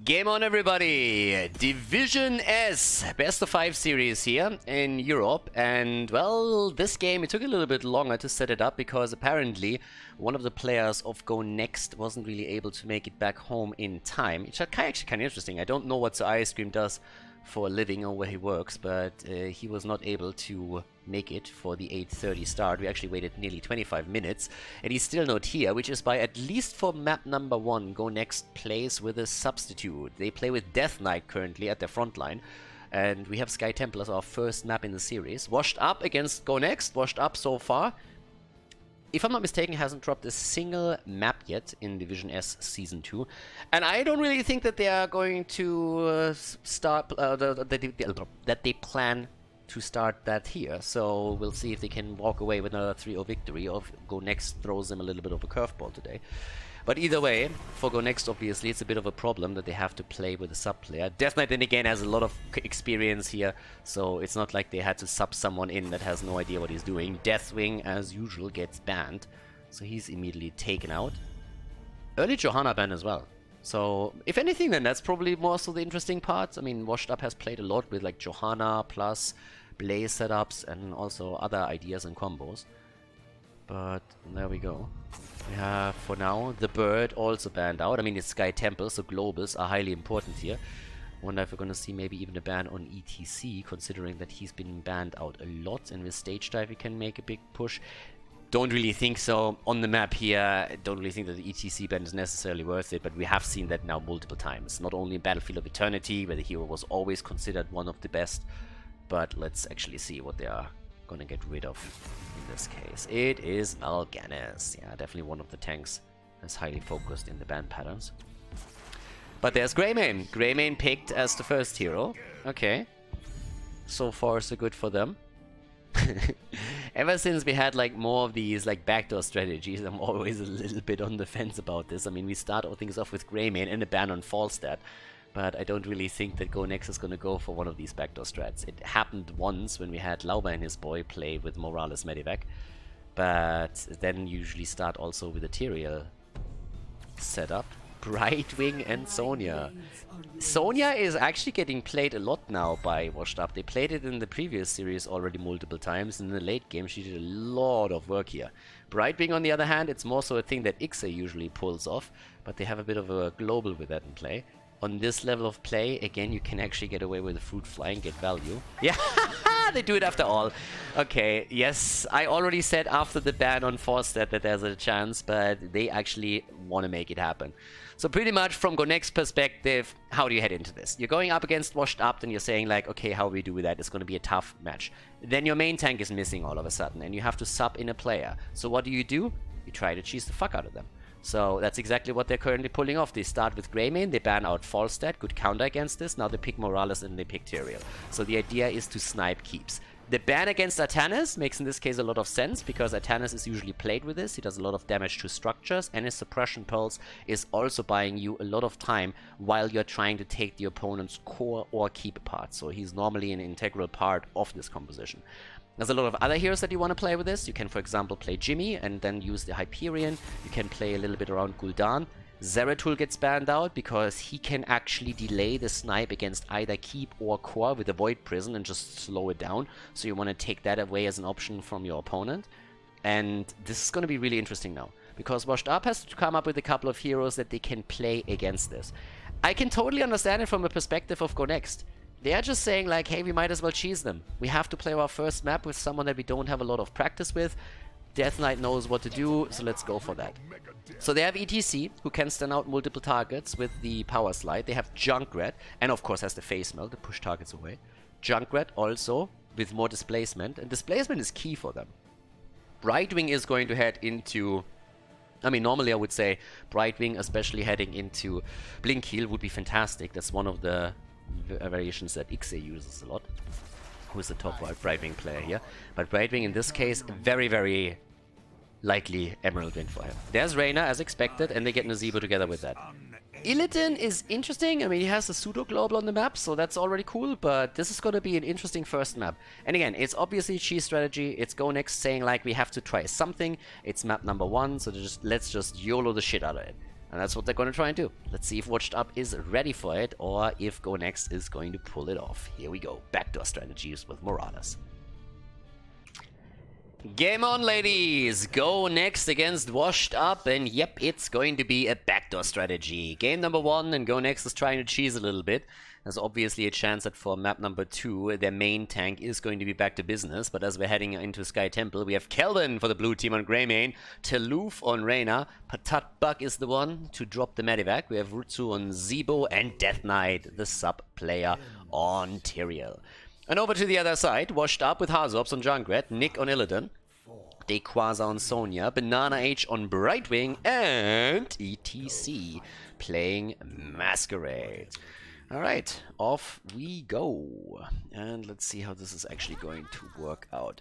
Game on, everybody! Division S, best of 5 series here in Europe. And, well, this game, it took a little bit longer to set it up because apparently one of the players of Go Next wasn't really able to make it back home in time. It's actually kind of interesting. I don't know what the Ice Cream does for a living or where he works, but he was not able to make it for the 8:30 start. We actually waited nearly 25 minutes and he's still not here, which is by, at least for map number 1, Go Next plays with a substitute. They play with Death Knight currently at their front line, and we have Sky Temple as our first map in the series. Washed Up against Go Next, washed up so far. If I'm not mistaken, hasn't dropped a single map yet in Division S Season 2. And I don't really think that they are going to start, that they plan to start that here. So we'll see if they can walk away with another 3-0 victory, or if Go Next throws them a little bit of a curveball today. But either way, for Go Next, obviously, it's a bit of a problem that they have to play with a sub player. Death Knight, then again, has a lot of experience here, so it's not like they had to sub someone in that has no idea what he's doing. Deathwing, as usual, gets banned, so he's immediately taken out. Early Johanna ban as well. So, if anything, then that's probably more so the interesting part. I mean, Washed Up has played a lot with, like, Johanna plus Blaze setups and also other ideas and combos. But there we go. We have, for now, the Bird also banned out. I mean, it's Sky Temple, so globals are highly important here. Wonder if we're gonna see maybe even a ban on ETC, considering that he's been banned out a lot, and with Stage Dive he can make a big push. Don't really think so on the map here. Don't really think that the ETC ban is necessarily worth it, but we have seen that now multiple times. Not only in Battlefield of Eternity, where the hero was always considered one of the best, but let's actually see what they are gonna get rid of in this case. It is Mal'Ganis. Yeah, definitely one of the tanks that's highly focused in the ban patterns. But there's Greymane. Greymane picked as the first hero. Okay. So far so good for them. Ever since we had like more of these like backdoor strategies, I'm always a little bit on the fence about this. I mean, we start all things off with Greymane and a ban on Falstad, but I don't really think that Go Next is going to go for one of these backdoor strats. It happened once when we had Lauba and his boy play with Morales Medivac, but then usually start also with a Tyrael setup. Brightwing and Sonya. Sonya is actually getting played a lot now by Washed Up. They played it in the previous series already multiple times. In the late game, she did a lot of work here. Brightwing, on the other hand, it's more so a thing that Ixa usually pulls off, but they have a bit of a global with that in play. On this level of play, again, you can actually get away with the fruit fly and get value. Yeah, they do it after all. Okay, yes, I already said after the ban on Falstad that there's a chance, but they actually want to make it happen. So pretty much from Go Next perspective, how do you head into this? You're going up against Washed Up and you're saying like, okay, how we do with that? It's going to be a tough match. Then your main tank is missing all of a sudden and you have to sub in a player. So what do? You try to cheese the fuck out of them. So that's exactly what they're currently pulling off. They start with Greymane, they ban out Falstad, good counter against this. Now they pick Morales and they pick Tyrael. So the idea is to snipe keeps. The ban against Artanis makes in this case a lot of sense, because Artanis is usually played with this. He does a lot of damage to structures, and his suppression pulse is also buying you a lot of time while you're trying to take the opponent's core or keep apart. So he's normally an integral part of this composition. There's a lot of other heroes that you want to play with this. You can, for example, play Jimmy and then use the Hyperion. You can play a little bit around Gul'dan. Zeratul gets banned out because he can actually delay the snipe against either Keep or Core with a Void Prison and just slow it down. So you want to take that away as an option from your opponent. And this is going to be really interesting now, because Washed Up has to come up with a couple of heroes that they can play against this. I can totally understand it from a perspective of Go Next. They are just saying like, hey, we might as well cheese them. We have to play our first map with someone that we don't have a lot of practice with. Death Knight knows what to do, so let's go for that. So they have ETC, who can stun out multiple targets with the power slide. They have Junkrat, and of course has the face melt to push targets away. Junkrat also with more displacement, and displacement is key for them. Brightwing is going to head into... I mean, normally I would say Brightwing, especially heading into Blink Heal, would be fantastic. That's one of the variations that Ixe uses a lot. Who's the top Brightwing player here? But Brightwing in this case, very, very likely Emerald win for him. There's Reyna as expected, and they get Nazeebo together with that. Illidan is interesting. I mean, he has a pseudo global on the map, so that's already cool, but this is going to be an interesting first map. And again, it's obviously cheese strategy. It's Go Next saying like, we have to try something. It's map number 1, so let's just YOLO the shit out of it. And that's what they're going to try and do. Let's see if Watched Up is ready for it, or if Go Next is going to pull it off. Here we go. Backdoor strategies with Morales. Game on, ladies! Go Next against Washed Up, and yep, it's going to be a backdoor strategy. Game number 1, and Go Next is trying to cheese a little bit. There's obviously a chance that for map number 2, their main tank is going to be back to business, but as we're heading into Sky Temple, we have Kelvin for the blue team on Greymane, Teloof on Reyna, Patat Bug is the one to drop the Medivac, we have Rutsu on Zebo, and Death Knight, the sub player on Tyrael. And over to the other side, Washed Up with Hazops on Junkrat, Nick on Illidan, Dequaza on Sonya, Banana H on Brightwing, and ETC playing Masquerade. Alright, off we go. And let's see how this is actually going to work out.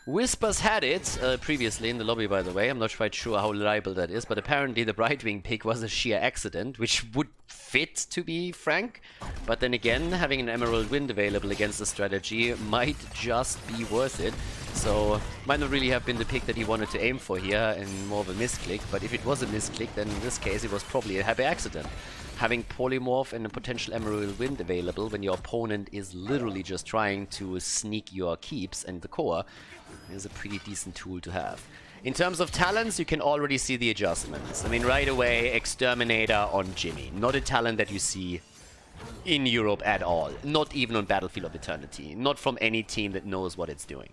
Whispers had it previously in the lobby, by the way. I'm not quite sure how reliable that is, but apparently the Brightwing pick was a sheer accident, which would fit, to be frank. But then again, having an Emerald Wind available against the strategy might just be worth it. So, might not really have been the pick that he wanted to aim for here, and more of a misclick. But if it was a misclick, then in this case it was probably a happy accident. Having Polymorph and a potential Emerald Wind available when your opponent is literally just trying to sneak your keeps and the core is a pretty decent tool to have. In terms of talents, you can already see the adjustments. I mean, right away, Exterminator on Jimmy. Not a talent that you see in Europe at all. Not even on Battlefield of Eternity. Not from any team that knows what it's doing.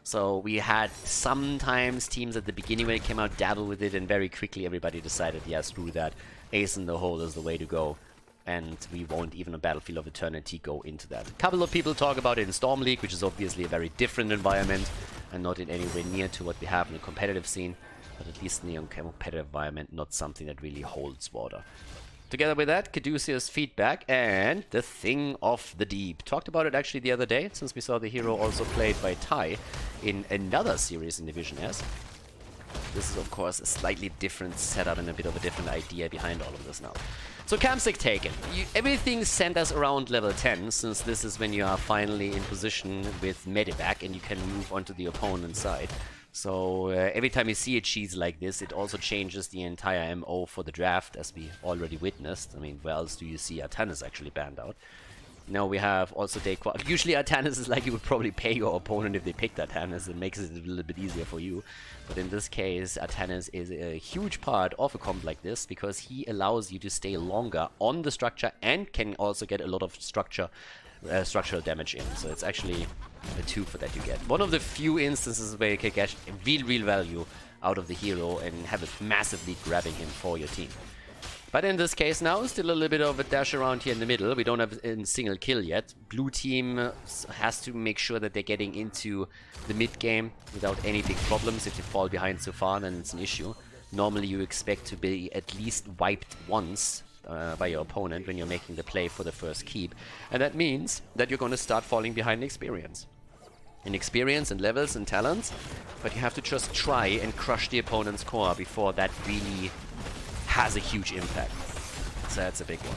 So we had sometimes teams at the beginning when it came out dabble with it, and very quickly everybody decided, yeah, screw that. Ace in the hole is the way to go. And we won't even on Battlefield of Eternity go into that. A couple of people talk about it in Storm League, which is obviously a very different environment and not in anywhere near to what we have in the competitive scene. But at least in the competitive environment, not something that really holds water. Together with that, Caduceus feedback and the Thing of the Deep. Talked about it actually the other day, since we saw the hero also played by Ty in another series in Division S. This is, of course, a slightly different setup and a bit of a different idea behind all of this now. So, Campsic taken. Everything centers around level 10, since this is when you are finally in position with Medivac and you can move onto the opponent's side. So, every time you see a cheese like this, it also changes the entire MO for the draft, as we already witnessed. I mean, where else do you see Artanis actually banned out? Now we have also Dequaza. Usually Artanis is like you would probably pay your opponent if they picked Artanis. It makes it a little bit easier for you. But in this case, Artanis is a huge part of a comp like this, because he allows you to stay longer on the structure and can also get a lot of structural damage in. So it's actually a 2 for that you get. One of the few instances where you can get real value out of the hero and have it massively grabbing him for your team. But in this case now, still a little bit of a dash around here in the middle. We don't have a single kill yet. Blue team has to make sure that they're getting into the mid game without any big problems. If you fall behind so far, then it's an issue. Normally you expect to be at least wiped once by your opponent when you're making the play for the first keep. And that means that you're going to start falling behind in experience. In experience and levels and talents. But you have to just try and crush the opponent's core before that really has a huge impact. So that's a big one.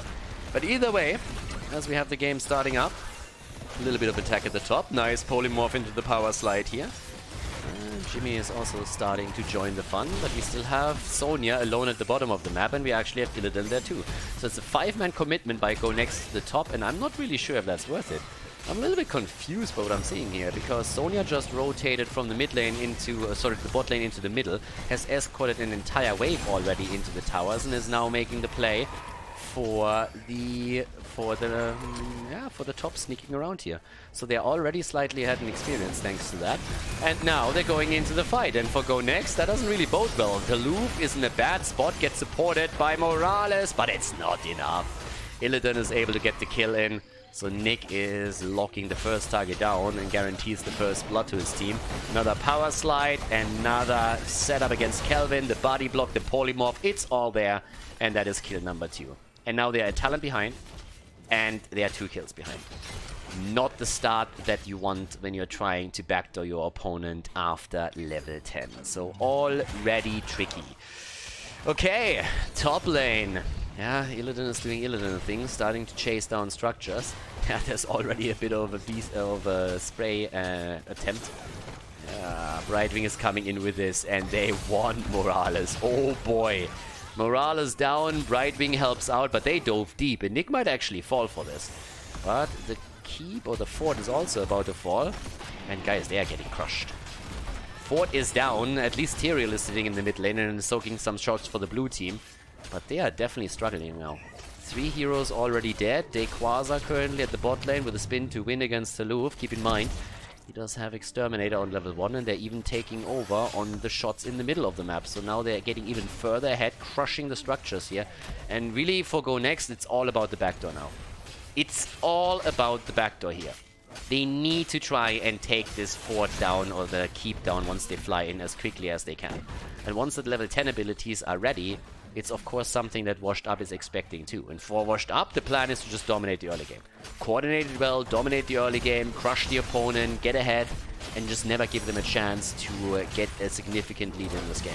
But either way, as we have the game starting up, a little bit of attack at the top. Nice polymorph into the power slide here. And Jimmy is also starting to join the fun, but we still have Sonya alone at the bottom of the map, and we actually have Illidan there too. So it's a 5-man commitment by Go Next to the top, and I'm not really sure if that's worth it. I'm a little bit confused by what I'm seeing here, because Sonya just rotated from the mid lane into, the bot lane into the middle, has escorted an entire wave already into the towers, and is now making the play for the top sneaking around here. So they're already slightly ahead in experience thanks to that. And now they're going into the fight, and for Go Next, that doesn't really bode well. Teloof is in a bad spot, gets supported by Morales, but it's not enough. Illidan is able to get the kill in. So Nick is locking the first target down and guarantees the first blood to his team. Another power slide, another setup against Kelvin, the body block, the polymorph, it's all there. And that is kill number 2. And now they are a talent behind, and they are 2 kills behind. Not the start that you want when you're trying to backdoor your opponent after level 10. So already tricky. Okay, top lane. Yeah, Illidan is doing Illidan things, starting to chase down structures. Yeah, there's already a bit of a spray attempt. Brightwing is coming in with this, and they want Morales. Oh boy, Morales down, Brightwing helps out, but they dove deep, and Nick might actually fall for this. But the keep or the fort is also about to fall. And guys, they are getting crushed. Fort is down, at least Tyrael is sitting in the mid lane and is soaking some shots for the blue team. But they are definitely struggling now. 3 heroes already dead. Quasar currently at the bot lane with a spin to win against Saluf. Keep in mind, he does have Exterminator on level 1, and they're even taking over on the shots in the middle of the map. So now they're getting even further ahead, crushing the structures here. And really, for Go Next, it's all about the backdoor now. It's all about the backdoor here. They need to try and take this fort down or the keep down once they fly in as quickly as they can. And once the level 10 abilities are ready, it's of course something that Washed Up is expecting too. And for Washed Up, the plan is to just dominate the early game. Coordinate it well, dominate the early game, crush the opponent, get ahead, and just never give them a chance to get a significant lead in this game.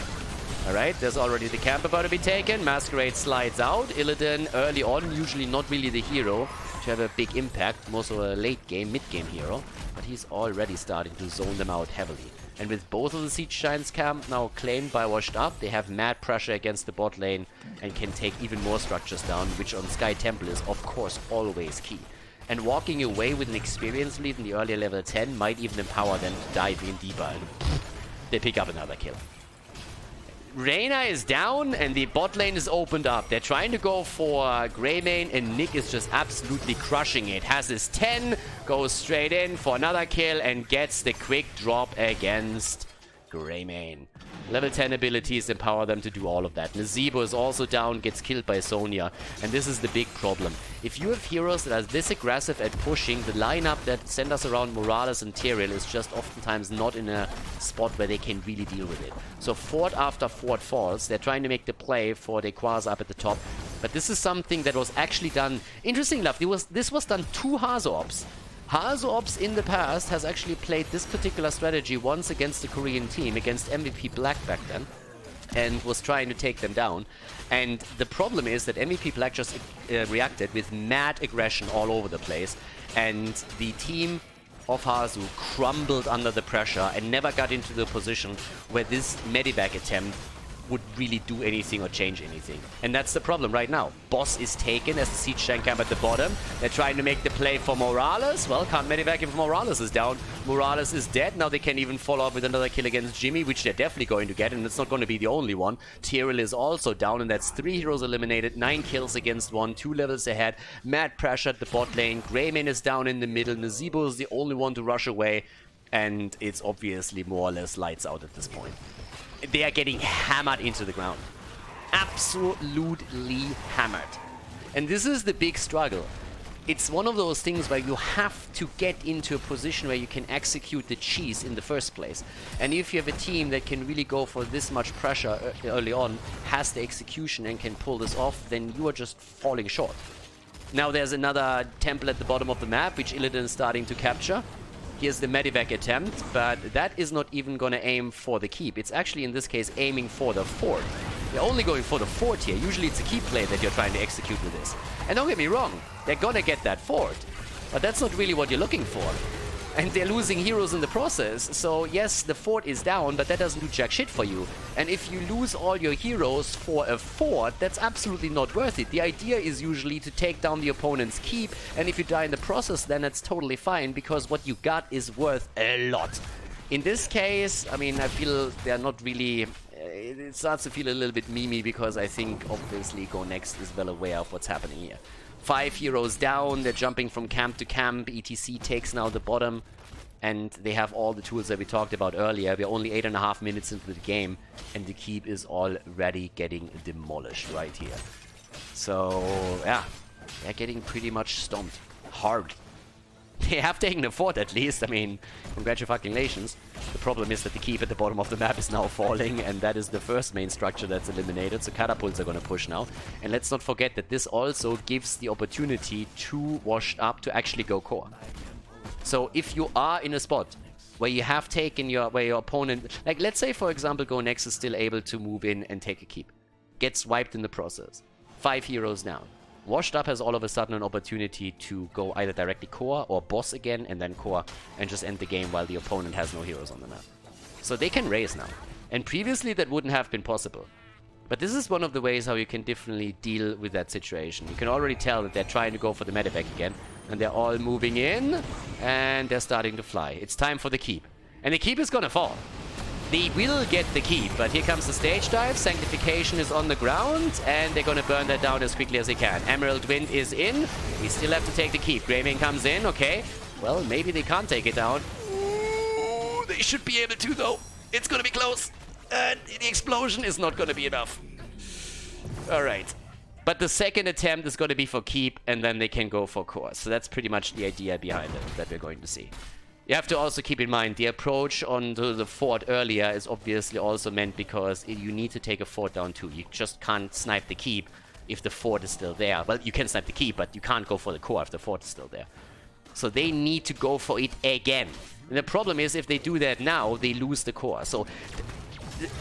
Alright, there's already the camp about to be taken. Masquerade slides out. Illidan early on, usually not really the hero to have a big impact, more so a late game, mid game hero. But he's already starting to zone them out heavily. And with both of the Siege Giants camp now claimed by Washed Up, they have mad pressure against the bot lane and can take even more structures down, which on Sky Temple is of course always key. And walking away with an experience lead in the earlier level 10 might even empower them to dive in deeper and they pick up another kill. Reyna is down and the bot lane is opened up. They're trying to go for Greymane and Nick is just absolutely crushing it. Has his 10, goes straight in for another kill and gets the quick drop against Greymane. Level 10 abilities empower them to do all of that. Nazeebo is also down, gets killed by Sonya. And this is the big problem. If you have heroes that are this aggressive at pushing, the lineup that send us around Morales and Tyrael is just oftentimes not in a spot where they can really deal with it. So fort after fort falls. They're trying to make the play for Quasar up at the top. But this is something that was actually done. Interesting enough, this was done to Hazops. Hazops in the past has actually played this particular strategy once against the Korean team, against MVP Black back then, and was trying to take them down. And the problem is that MVP Black just reacted with mad aggression all over the place, and the team of Hazu crumbled under the pressure and never got into the position where this medivac attempt would really do anything or change anything. And that's the problem right now. Boss is taken as the Siege Giant camp at the bottom. They're trying to make the play for Morales. Well, can't medivac if Morales is down. Morales is dead. Now they can even follow up with another kill against Jimmy, which they're definitely going to get, and it's not going to be the only one. Tyrael is also down, and that's 3 heroes eliminated, 9 kills against 1, 2 levels ahead. Mad pressure at the bot lane. Greymane is down in the middle. Nazeebo is the only one to rush away, and it's obviously more or less lights out at this point. They are getting hammered into the ground. Absolutely hammered. And this is the big struggle. It's one of those things where you have to get into a position where you can execute the cheese in the first place. And if you have a team that can really go for this much pressure early on, has the execution and can pull this off, then you are just falling short. Now there's another temple at the bottom of the map, which Illidan is starting to capture. Here's the medivac attempt, but that is not even going to aim for the keep. It's actually, in this case, aiming for the fort. They're only going for the fort here. Usually it's a keep play that you're trying to execute with this. And don't get me wrong, they're going to get that fort. But that's not really what you're looking for. And they're losing heroes in the process. So yes, the fort is down, but that doesn't do jack shit for you. And if you lose all your heroes for a fort, that's absolutely not worth it. The idea is usually to take down the opponent's keep, and if you die in the process, then that's totally fine, because what you got is worth a lot. In this case, I mean, I feel they're not really... it starts to feel a little bit memey, because I think obviously Go Next is well aware of what's happening here. 5 heroes down, they're jumping from camp to camp. ETC takes now the bottom, and they have all the tools that we talked about earlier. We're only 8.5 minutes into the game, and the keep is already getting demolished right here. So, yeah, they're getting pretty much stomped hard. They have taken the fort at least. I mean, congratulations. The problem is that the keep at the bottom of the map is now falling, and that is the first main structure that's eliminated. So catapults are going to push now. And let's not forget that this also gives the opportunity to Washed Up to actually go core. So if you are in a spot where you have taken where your opponent, like let's say for example Go Next is still able to move in and take a keep, gets wiped in the process, 5 heroes down. Washed Up has all of a sudden an opportunity to go either directly core or boss again and then core and just end the game while the opponent has no heroes on the map. So they can raise now. And previously that wouldn't have been possible. But this is one of the ways how you can differently deal with that situation. You can already tell that they're trying to go for the medevac again. And they're all moving in. And they're starting to fly. It's time for the keep. And the keep is gonna fall. They will get the keep, but here comes the stage dive. Sanctification is on the ground, and they're gonna burn that down as quickly as they can. Emerald Wind is in. We still have to take the keep. Graving comes in, okay. Well, maybe they can't take it down. Ooh, they should be able to, though. It's gonna be close. And the explosion is not gonna be enough. Alright. But the second attempt is gonna be for keep, and then they can go for core. So that's pretty much the idea behind it that we're going to see. You have to also keep in mind the approach onto the fort earlier is obviously also meant because you need to take a fort down too. You just can't snipe the keep if the fort is still there. Well, you can snipe the keep, but you can't go for the core if the fort is still there. So they need to go for it again. And the problem is if they do that now, they lose the core. So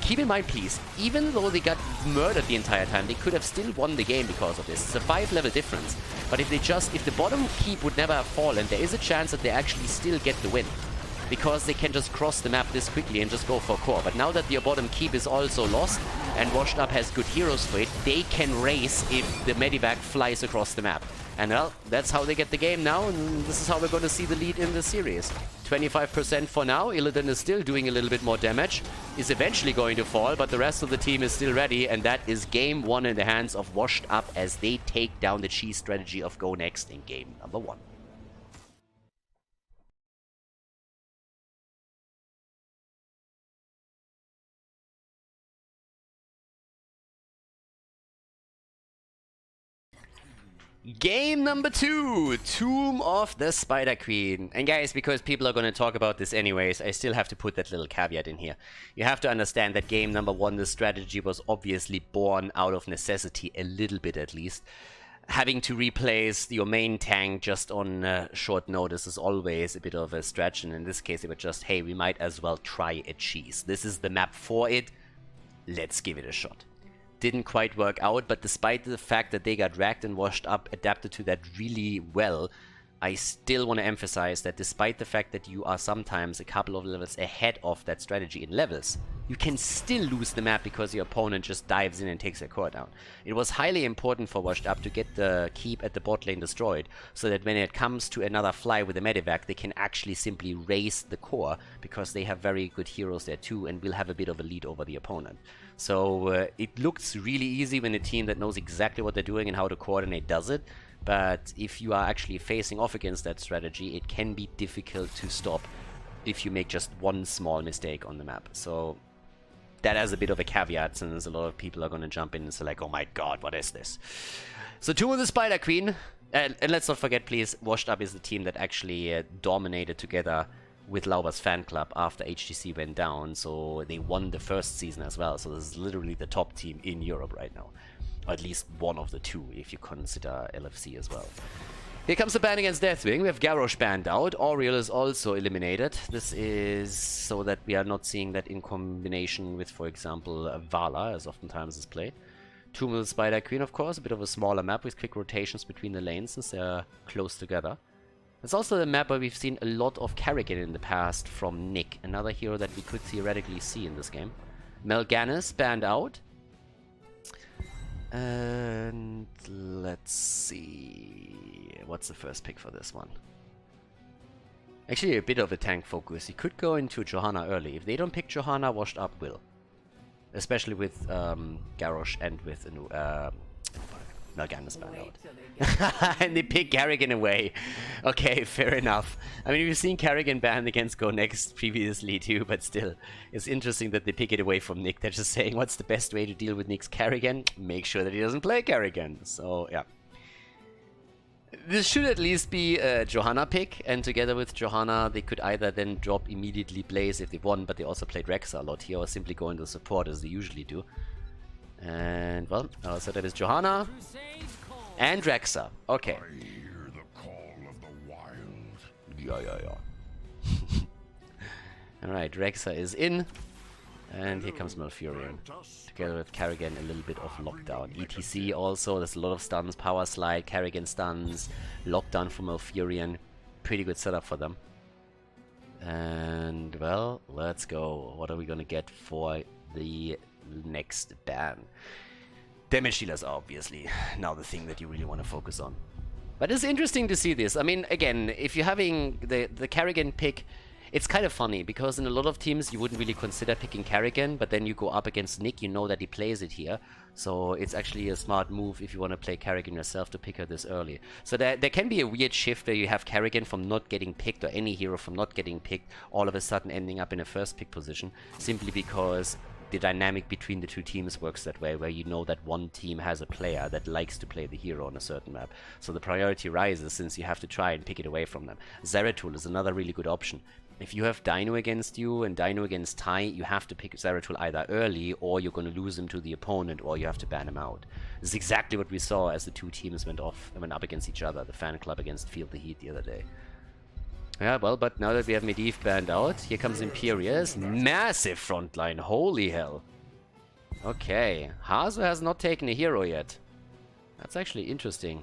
keep in mind, please, even though they got murdered the entire time, they could have still won the game because of this. It's a 5-level difference. But if the bottom keep would never have fallen, there is a chance that they actually still get the win. Because they can just cross the map this quickly and just go for core. But now that the bottom keep is also lost, and Washed Up has good heroes for it, they can race if the medevac flies across the map. And well, that's how they get the game now, and this is how we're going to see the lead in the series. 25% for now. Illidan is still doing a little bit more damage, is eventually going to fall, but the rest of the team is still ready, and that is game 1 in the hands of Washed Up as they take down the cheese strategy of Go Next in game number 1. Game number 2, Tomb of the Spider Queen. And guys, because people are going to talk about this anyways, I still have to put that little caveat in here. You have to understand that game number 1, the strategy was obviously born out of necessity, a little bit at least. Having to replace your main tank just on short notice is always a bit of a stretch, and in this case it was just, hey, we might as well try a cheese. This is the map for it, let's give it a shot. Didn't quite work out, but despite the fact that they got racked and Washed Up adapted to that really well, I still want to emphasize that despite the fact that you are sometimes a couple of levels ahead of that strategy in levels, you can still lose the map because your opponent just dives in and takes their core down. It was highly important for Washed Up to get the keep at the bot lane destroyed, so that when it comes to another fly with a medevac, they can actually simply raise the core, because they have very good heroes there too, and will have a bit of a lead over the opponent. So it looks really easy when a team that knows exactly what they're doing and how to coordinate does it, but if you are actually facing off against that strategy, it can be difficult to stop if you make just one small mistake on the map. So that has a bit of a caveat, since a lot of people are going to jump in and say like, oh my god, what is this? So Tomb of the Spider Queen, and let's not forget please, Washed Up is the team that actually dominated together with Lauber's fan club after HTC went down, so they won the first season as well. So this is literally the top team in Europe right now, or at least one of the two if you consider LFC as well. Here comes the ban against Deathwing. We have Garrosh banned out. Auriel is also eliminated. This is so that we are not seeing that in combination with, for example, Vala, as oftentimes is played. Tomb of the Spider Queen, of course, a bit of a smaller map with quick rotations between the lanes since they're close together. It's also the map where we've seen a lot of Carrigan in the past from Nick, another hero that we could theoretically see in this game. Melganis banned out. And let's see, what's the first pick for this one? Actually a bit of a tank focus. He could go into Johanna early. If they don't pick Johanna, Washed Up will. Especially with Garrosh and with Melganis banned out. And they pick Carrigan away. Okay, fair enough. I mean, we've seen Carrigan banned against Go Next previously too, but still, it's interesting that they pick it away from Nick. They're just saying, what's the best way to deal with Nick's Carrigan? Make sure that he doesn't play Carrigan. So, yeah. This should at least be a Johanna pick, and together with Johanna, they could either then drop immediately Blaze if they won, but they also played Rexa a lot here, or simply go into support as they usually do. And, well, our setup is Johanna and Rexa. Okay. I hear the call of the wild. Yeah. Alright, Rexa is in. And here comes Malfurion. Together with Carrigan, a little bit of lockdown. ETC also, there's a lot of stuns. Power Slide, Carrigan stuns, lockdown for Malfurion. Pretty good setup for them. And, well, let's go. What are we gonna get for the next ban. Damage dealers are obviously now the thing that you really want to focus on. But it's interesting to see this. I mean, again, if you're having the Kerrigan pick, it's kind of funny, because in a lot of teams you wouldn't really consider picking Kerrigan, but then you go up against Nick, you know that he plays it here. So it's actually a smart move if you want to play Kerrigan yourself to pick her this early. So there can be a weird shift where you have Kerrigan from not getting picked, or any hero from not getting picked, all of a sudden ending up in a first pick position, simply because the dynamic between the two teams works that way, where you know that one team has a player that likes to play the hero on a certain map. So the priority rises, since you have to try and pick it away from them. Zeratul is another really good option. If you have Dino against you and Dino against Tai, you have to pick Zeratul either early, or you're going to lose him to the opponent, or you have to ban him out. This is exactly what we saw as the two teams went up against each other, the fan club against Feel the Heat the other day. Yeah, well, but now that we have Medivh banned out, here comes Imperius. Massive frontline, holy hell. Okay, Hazu has not taken a hero yet. That's actually interesting.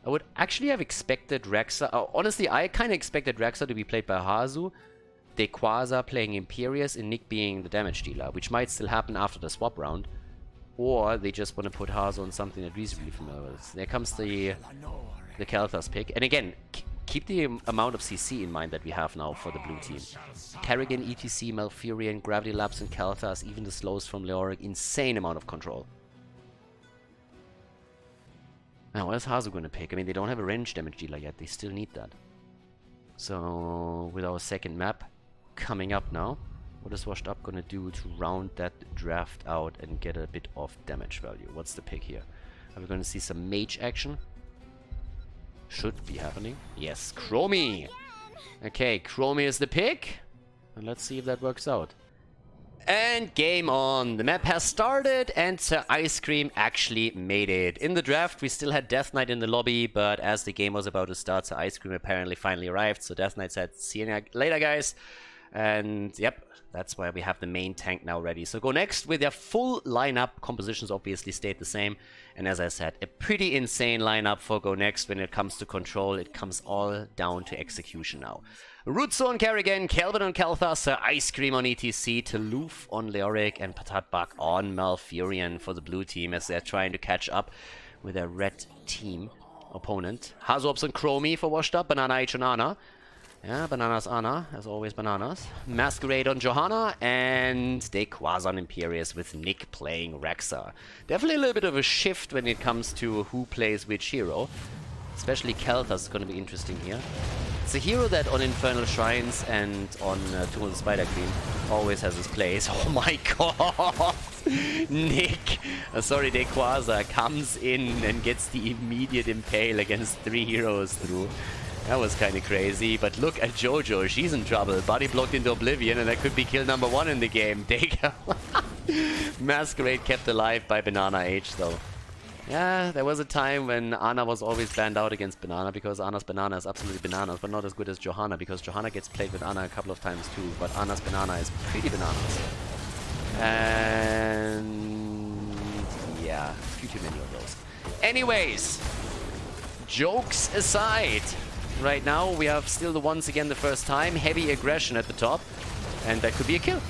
I would actually have expected Rexa... honestly, I kind of expected Rexa to be played by Hazu, Dequaza playing Imperius, and Nick being the damage dealer, which might still happen after the swap round. Or they just want to put Hazu on something that he's really familiar with. There comes the Kalthas pick. And again, keep the amount of CC in mind that we have now for the blue team. Kerrigan, ETC, Malfurion, Gravity Labs, and Kalthas, even the slows from Leoric, insane amount of control. Now, what is Hazu going to pick? I mean, they don't have a range damage dealer yet. They still need that. So, with our second map coming up now, what is Washed Up going to do to round that draft out and get a bit of damage value? What's the pick here? Are we going to see some mage action? Should be happening. Yes, Chromie! Okay, Chromie is the pick. And let's see if that works out. And game on. The map has started, and Sir Ice Cream actually made it. In the draft, we still had Death Knight in the lobby, but as the game was about to start, Sir Ice Cream apparently finally arrived. So Death Knight said, see you later, guys. And yep, that's why we have the main tank now ready. So go next with their full lineup. Compositions obviously stayed the same. And as I said, a pretty insane lineup for Go Next when it comes to control. It comes all down to execution now. Rutsu on Kerrigan, Kelvin on Kalthas, Sir Ice Cream on ETC, Toulouf on Leoric, and Patatbak on Malfurion for the blue team as they're trying to catch up with their red team opponent. Hazops on Chromie for Washed Up, Banana H on Ana. Yeah, Bananas Ana, as always bananas. Masquerade on Johanna, and Dequaz on Imperius with Nick playing Rexa. Definitely a little bit of a shift when it comes to who plays which hero. Especially Kalthas is going to be interesting here. It's a hero that on Infernal Shrines and on Tomb of the Spider Queen always has his place. Oh my god! Nick, sorry, Dequaza comes in and gets the immediate impale against 3 heroes through. That was kind of crazy, but look at Jojo, she's in trouble. Body blocked into Oblivion, and that could be kill number 1 in the game. Masquerade kept alive by Banana H, though. Yeah, there was a time when Ana was always banned out against Banana, because Ana's Banana is absolutely bananas, but not as good as Johanna, because Johanna gets played with Ana a couple of times too, but Ana's Banana is pretty bananas. And yeah, too many of those. Anyways, jokes aside, right now we have still once again the first time heavy aggression at the top, and that could be a kill.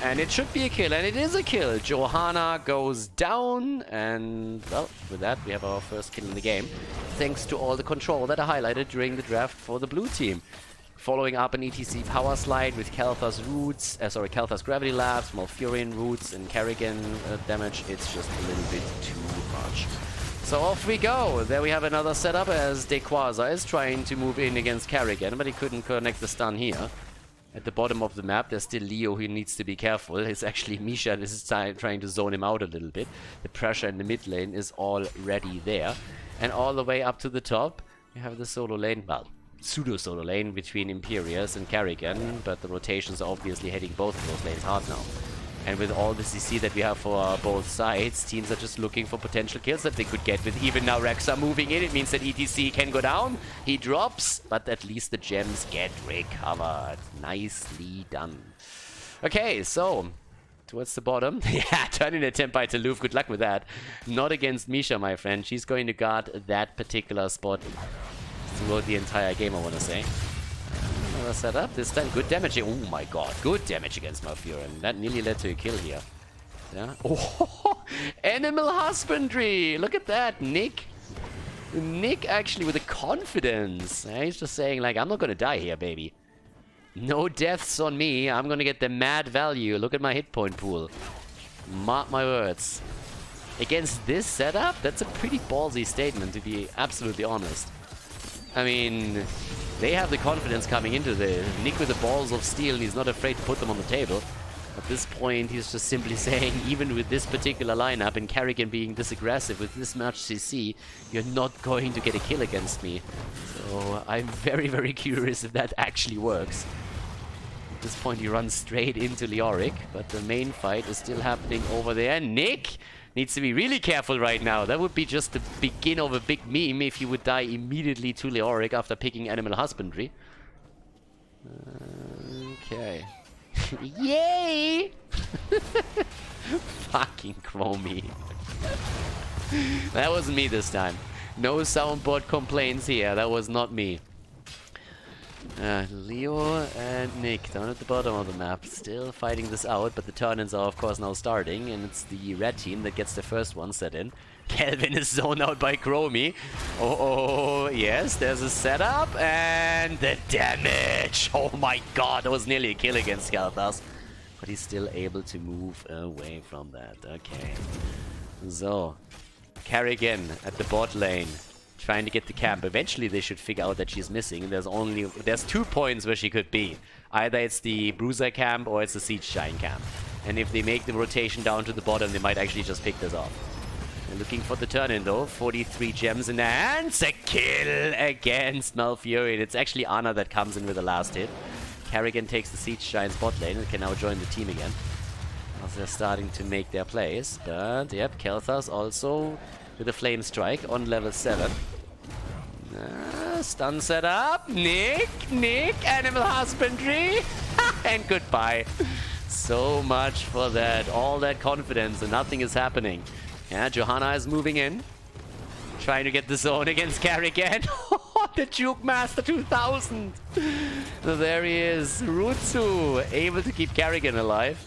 And it should be a kill, and it is a kill. Johanna goes down, and well, with that we have our first kill in the game, thanks to all the control that I highlighted during the draft for the blue team. Following up an ETC power slide with Kalthas roots, Kalthas gravity labs, Malfurion roots, and Kerrigan damage. It's just a little bit too much. So off we go. There we have another setup as Dequaza is trying to move in against Kerrigan, but he couldn't connect the stun here. At the bottom of the map, there's still Leo who needs to be careful. It's actually Misha. This is trying to zone him out a little bit. The pressure in the mid lane is already there. And all the way up to the top, we have the solo lane, well, pseudo-solo lane between Imperius and Kerrigan, but the rotations are obviously hitting both of those lanes hard now. And with all the CC that we have for both sides, teams are just looking for potential kills that they could get with even now Rexa moving in. It means that ETC can go down. He drops, but at least the gems get recovered. Nicely done. Okay, so towards the bottom. Yeah, turning attempt by Toulouf. Good luck with that. Not against Misha, my friend. She's going to guard that particular spot throughout the entire game, I want to say. Another setup. This time good damage. Oh my god, good damage against Malfurion. That nearly led to a kill here. Yeah. Oh, animal husbandry! Look at that, Nick. Nick actually with the confidence. He's just saying, like, I'm not gonna die here, baby. No deaths on me. I'm gonna get the mad value. Look at my hit point pool. Mark my words. Against this setup, that's a pretty ballsy statement, to be absolutely honest. I mean, they have the confidence coming into the Nick with the balls of steel, and he's not afraid to put them on the table. At this point, he's just simply saying, even with this particular lineup and Carrigan being this aggressive with this much CC, you're not going to get a kill against me. So I'm very, very curious if that actually works. At this point, he runs straight into Leoric, but the main fight is still happening over there. Nick needs to be really careful right now. That would be just the begin of a big meme if he would die immediately to Leoric after picking Animal Husbandry. Okay. Yay! Fucking Chromie. That wasn't me this time. No soundboard complaints here. That was not me. Leo and Nick down at the bottom of the map, still fighting this out, but the turn-ins are of course now starting, and it's the red team that gets the first one set in. Kelvin is zoned out by Chromie. Oh, yes, there's a setup, and the damage! Oh my god, that was nearly a kill against Khaldor. But he's still able to move away from that. Okay. So, Carrigan at the bot lane, trying to get the camp. Eventually they should figure out that she's missing. There's 2 points where she could be. Either it's the Bruiser camp or it's the Siege Giant camp. And if they make the rotation down to the bottom, they might actually just pick this off. They're looking for the turn-in though. 43 gems in their hands. A kill against Malfurion. It's actually Ana that comes in with the last hit. Carrigan takes the Siege Giant's bot lane and can now join the team again, as they're starting to make their plays. But yep, Khaldor also with a Flame Strike on level 7. Stun set up. Nick, Animal Husbandry. And goodbye. So much for that. All that confidence and nothing is happening. Yeah, Johanna is moving in. Trying to get the zone against Carrigan. The Juke Master 2000. So there he is. Rutsu able to keep Carrigan alive.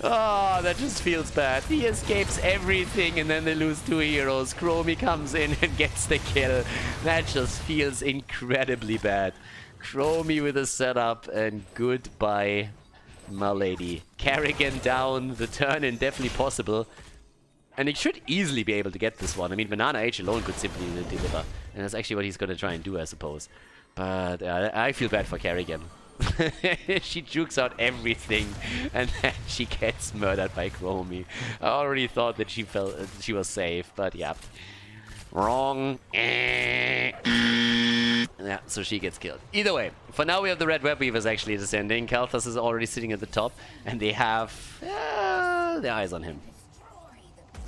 Oh, that just feels bad. He escapes everything and then they lose 2 heroes. Chromie comes in and gets the kill. That just feels incredibly bad. Chromie with a setup and goodbye, my lady. Carrigan down, the turn-in definitely possible. And he should easily be able to get this one. I mean, Banana H alone could simply deliver. And that's actually what he's going to try and do, I suppose. But I feel bad for Carrigan. She jukes out everything and then she gets murdered by Chromie. I already thought that she was safe, but yeah. Wrong. Yeah, so she gets killed. Either way, for now we have the Red Web Weavers actually descending. Khaldor is already sitting at the top and they have their eyes on him.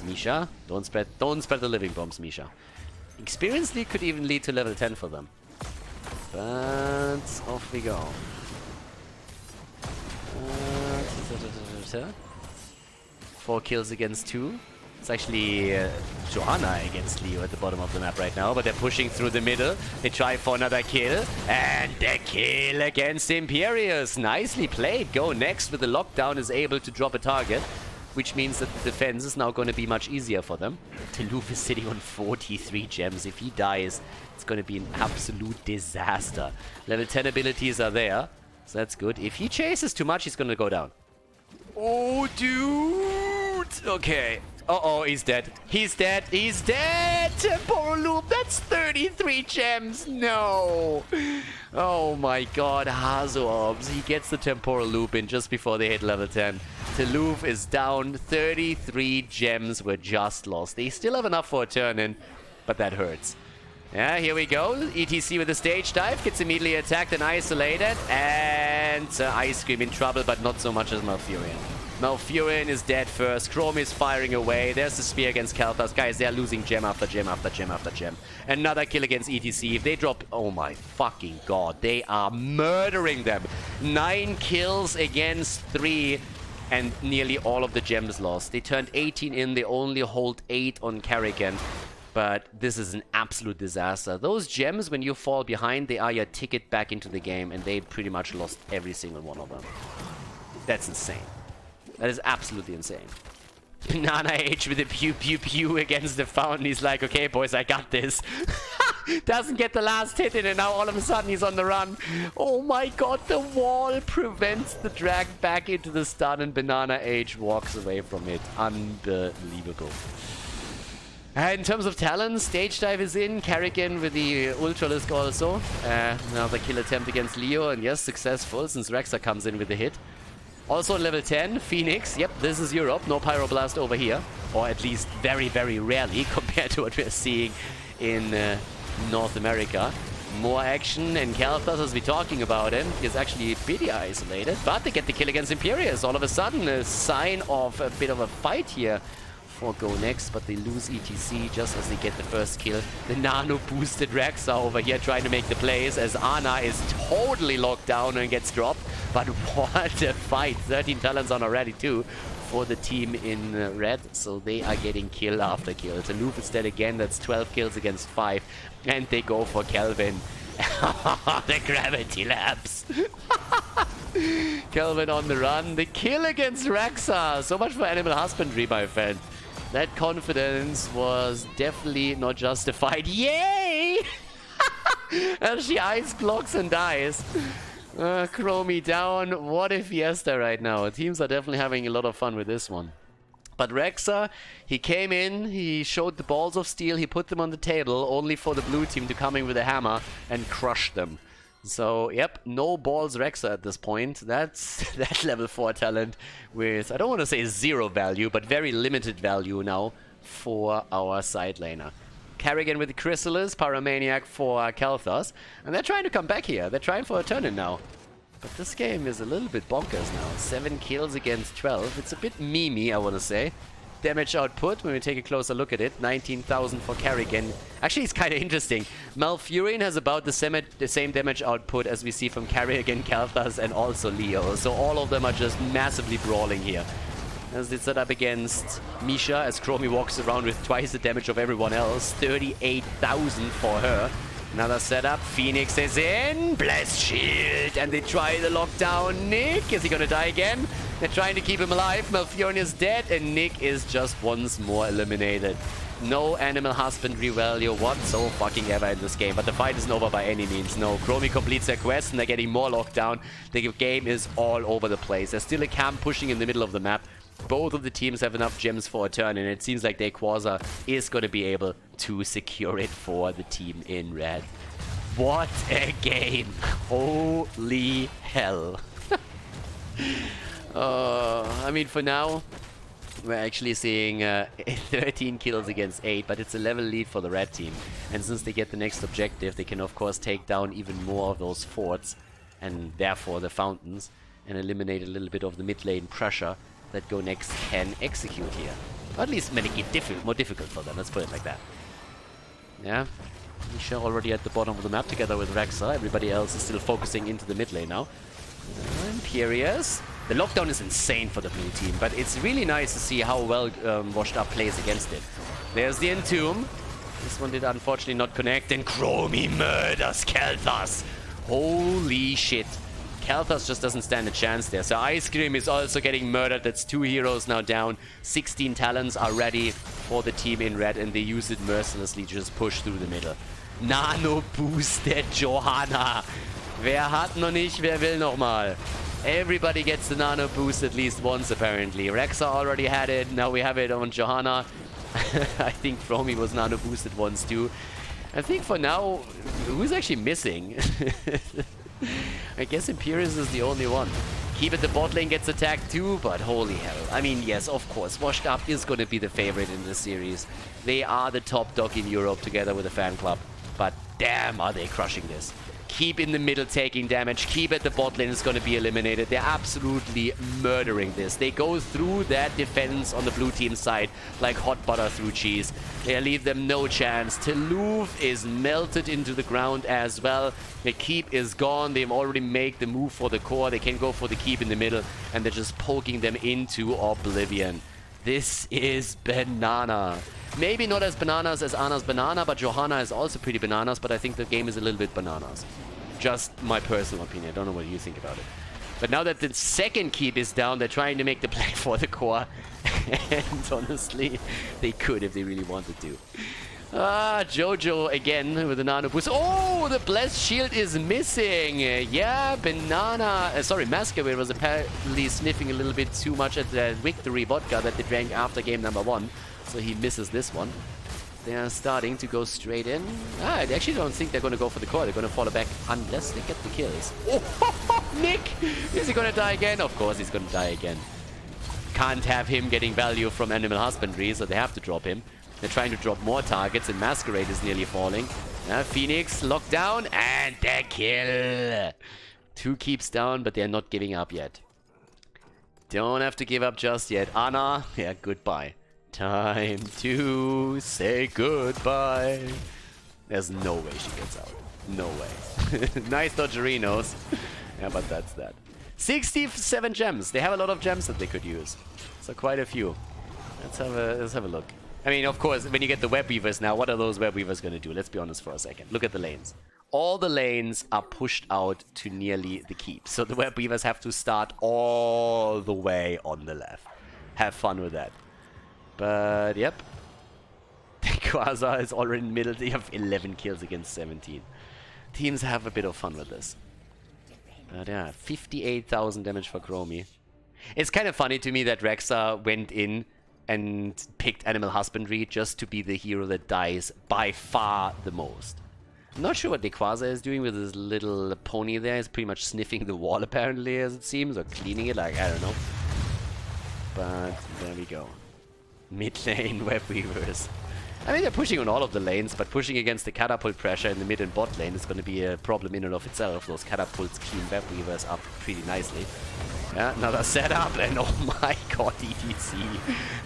Misha, don't spread the living bombs, Misha. Experience lead could even lead to level 10 for them. But off we go. 4 kills against 2. It's actually Johanna against Leo at the bottom of the map right now, but they're pushing through the middle. They try for another kill, and the kill against Imperius. Nicely played. Go next with the lockdown is able to drop a target, which means that the defense is now going to be much easier for them. Teloof is sitting on 43 gems. If he dies, it's going to be an absolute disaster. Level 10 abilities are there, so that's good. If he chases too much, he's going to go down. Oh, dude! Okay. Uh-oh, he's dead. He's dead. He's dead! Temporal Loop, that's 33 gems. No! Oh my god, Hazorbs. He gets the Temporal Loop in just before they hit level 10. Teloof is down. 33 gems were just lost. They still have enough for a turn-in, but that hurts. Yeah, here we go. ETC with the stage dive. Gets immediately attacked and isolated. And Ice Cream in trouble, but not so much as Malfurion. Malfurion is dead first. Chrome is firing away. There's the spear against Khaldor. Guys, they're losing gem after gem after gem after gem. Another kill against ETC. If they drop... Oh my fucking god. They are murdering them. 9 kills against 3. And nearly all of the gems lost. They turned 18 in. They only hold 8 on Carrigan. But this is an absolute disaster. Those gems, when you fall behind, they are your ticket back into the game. And they pretty much lost every single one of them. That's insane. That is absolutely insane. Banana H with a pew pew pew against the fountain. He's like, okay, boys, I got this. Doesn't get the last hit in, and now all of a sudden he's on the run. Oh my god, the wall prevents the drag back into the stun, and Banana H walks away from it. Unbelievable. In terms of talent, Stage Dive is in. Carrigan with the Ultralisk also. Another kill attempt against Leo, and yes, successful since Rexa comes in with the hit. Also level 10, Phoenix. Yep, this is Europe. No Pyroblast over here. Or at least very, very rarely compared to what we're seeing in North America. More action, and Khaldor, as we're talking about him, is actually pretty isolated. But they get the kill against Imperius. All of a sudden, a sign of a bit of a fight here for Go Next, but they lose ETC just as they get the first kill. The nano-boosted Rexa over here trying to make the plays as Ana is totally locked down and gets dropped. But what a fight. 13 talents on already too for the team in red, so they are getting kill after kill. Taluf is dead again. That's 12 kills against 5, and they go for Kelvin. The gravity labs. Kelvin on the run. The kill against Rexa. So much for animal husbandry, my friend. That confidence was definitely not justified. Yay! And she ice blocks and dies. Chromie down. What a fiesta right now. Teams are definitely having a lot of fun with this one. But Rexa, he came in, he showed the balls of steel, he put them on the table, only for the blue team to come in with a hammer and crush them. So, yep, no balls Rexa at this point. That's that level 4 talent with, I don't want to say 0 value, but very limited value now for our side laner. Carrigan with the Chrysalis, Paramaniac for Khaldor, and they're trying to come back here. They're trying for a turn-in now. But this game is a little bit bonkers now. 7 kills against 12. It's a bit memey, I want to say. Damage output, when we take a closer look at it, 19,000 for Carrigan. Actually, it's kind of interesting. Malfurion has about the same damage output as we see from Carrigan, Khaldor, and also Leo. So all of them are just massively brawling here. As they set up against Misha, as Chromie walks around with twice the damage of everyone else. 38,000 for her. Another setup. Phoenix is in. Bless shield. And they try the lockdown. Nick, is he gonna die again? They're trying to keep him alive. Malfurion is dead, and Nick is just once more eliminated. No animal husbandry value whatsoever in this game. But the fight isn't over by any means. No, Chromie completes their quest, and they're getting more lockdown. The game is all over the place. There's still a camp pushing in the middle of the map. Both of the teams have enough gems for a turn, and it seems like Quasar is going to be able to secure it for the team in red. What a game! Holy hell! I mean, for now, we're actually seeing 13 kills against 8, but it's a level lead for the red team. And since they get the next objective, they can of course take down even more of those forts, and therefore the fountains, and eliminate a little bit of the mid lane pressure that Go Next can execute here. Or at least make it more difficult for them, let's put it like that. Yeah, Misha already at the bottom of the map together with Rexa. Everybody else is still focusing into the mid lane now. Imperius. The lockdown is insane for the blue team, but it's really nice to see how well Washed Up plays against it. There's the Entomb. This one did unfortunately not connect, and Chromie murders Khaldor. Holy shit. Khaldor just doesn't stand a chance there. So Ice Cream is also getting murdered. That's 2 heroes now down. 16 talents are ready for the team in red, and they use it mercilessly to just push through the middle. Nano boosted Johanna. Wer hat noch nicht, wer will noch mal? Everybody gets the nano boost at least once apparently. Rexa already had it. Now we have it on Johanna. I think Chromie was nano boosted once too. I think for now, who's actually missing? I guess Imperius is the only one. Keep it, the bot lane gets attacked too, but holy hell. I mean, yes, of course, Washed Up is going to be the favorite in this series. They are the top dog in Europe together with the fan club. But damn, are they crushing this. Keep in the middle taking damage. Keep at the bot lane is going to be eliminated. They're absolutely murdering this. They go through that defense on the blue team side like hot butter through cheese. They leave them no chance. Taluf is melted into the ground as well. The keep is gone. They've already made the move for the core. They can go for the keep in the middle, and they're just poking them into oblivion. This is banana. Maybe not as bananas as Ana's banana, but Johanna is also pretty bananas, but I think the game is a little bit bananas. Just my personal opinion. I don't know what you think about it. But now that the second keep is down, they're trying to make the play for the core. And honestly, they could if they really wanted to. Jojo again with the nano boost. Oh, the blessed shield is missing. Yeah, Masquerade was apparently sniffing a little bit too much at the victory vodka that they drank after game number 1. So he misses this one. They are starting to go straight in. I actually don't think they're going to go for the core. They're going to fall back unless they get the kills. Oh, Nick! Is he going to die again? Of course he's going to die again. Can't have him getting value from Animal Husbandry, so they have to drop him. They're trying to drop more targets, and Masquerade is nearly falling. Phoenix locked down, and the kill! 2 keeps down, but they're not giving up yet. Don't have to give up just yet. Anna, yeah, goodbye. Time to say goodbye. There's no way she gets out. No way. Nice dodgerinos. Yeah, but that's that. 67 gems. They have a lot of gems that they could use. So quite a few. Let's have a look. I mean, of course, when you get the web weavers now, what are those web weavers going to do? Let's be honest for a second. Look at the lanes. All the lanes are pushed out to nearly the keep. So the web weavers have to start all the way on the left. Have fun with that. But, yep. Quasar is already in the middle. They have 11 kills against 17. Teams have a bit of fun with this. But yeah, 58,000 damage for Chromie. It's kind of funny to me that Rexa went in and picked Animal Husbandry just to be the hero that dies by far the most. I'm not sure what Quasar is doing with his little pony there. He's pretty much sniffing the wall apparently, as it seems, or cleaning it, like, I don't know. But there we go. Mid lane web weavers. I mean, they're pushing on all of the lanes, but pushing against the catapult pressure in the mid and bot lane is going to be a problem in and of itself. Those catapults clean web weavers up pretty nicely. Yeah, another setup, and oh my god, ETC.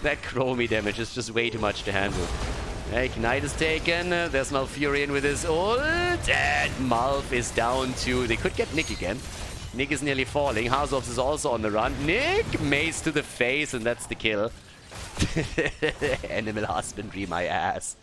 That Chromie damage is just way too much to handle. Ignite is taken. There's Malfurion with his ult, and Malf is down too. They could get Nick again. Nick is nearly falling. Harzovs is also on the run. Nick, mace to the face, and that's the kill. Animal Husbandry, my ass.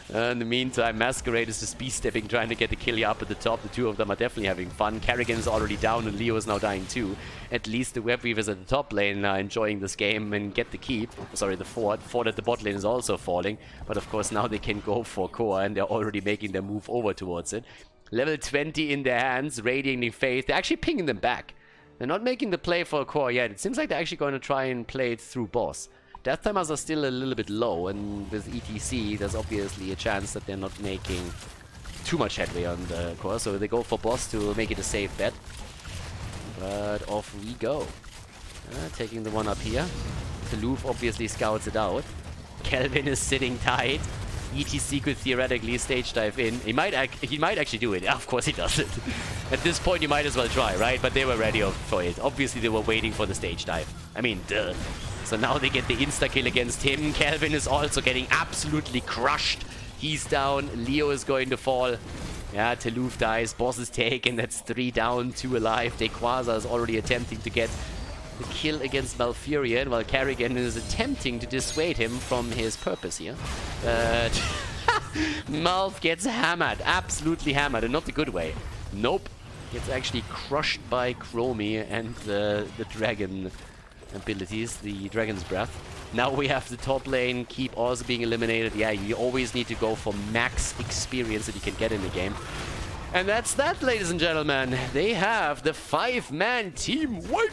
In the meantime, Masquerade is just B-stepping, trying to get the kill up at the top. The two of them are definitely having fun. Kerrigan is already down, and Leo is now dying too. At least the web weavers at the top lane are enjoying this game and get the keep. Sorry, the fort. Fort at the bot lane is also falling. But of course, now they can go for core, and they're already making their move over towards it. Level 20 in their hands, radiating faith. They're actually pinging them back. They're not making the play for core yet. It seems like they're actually going to try and play it through boss. Death timers are still a little bit low, and with ETC, there's obviously a chance that they're not making too much headway on the core, so they go for boss to make it a safe bet. But off we go. Taking the one up here. Toulouf obviously scouts it out. Kelvin is sitting tight. ETC could theoretically stage dive in. He might actually do it. Of course he does it. At this point, you might as well try, right? But they were ready for it. Obviously, they were waiting for the stage dive. I mean, duh. So now they get the insta-kill against him. Kelvin is also getting absolutely crushed. He's down. Leo is going to fall. Yeah, Toulouf dies. Boss is taken. That's 3 down, 2 alive. Quasar is already attempting to get the kill against Malfurion, while Kerrigan is attempting to dissuade him from his purpose here. But Malf gets hammered. Absolutely hammered, and not the good way. Nope. Gets actually crushed by Chromie and the dragon abilities, the Dragon's Breath. Now we have the top lane, keep also being eliminated. Yeah, you always need to go for max experience that you can get in the game. And that's that, ladies and gentlemen. They have the 5-man team wipe.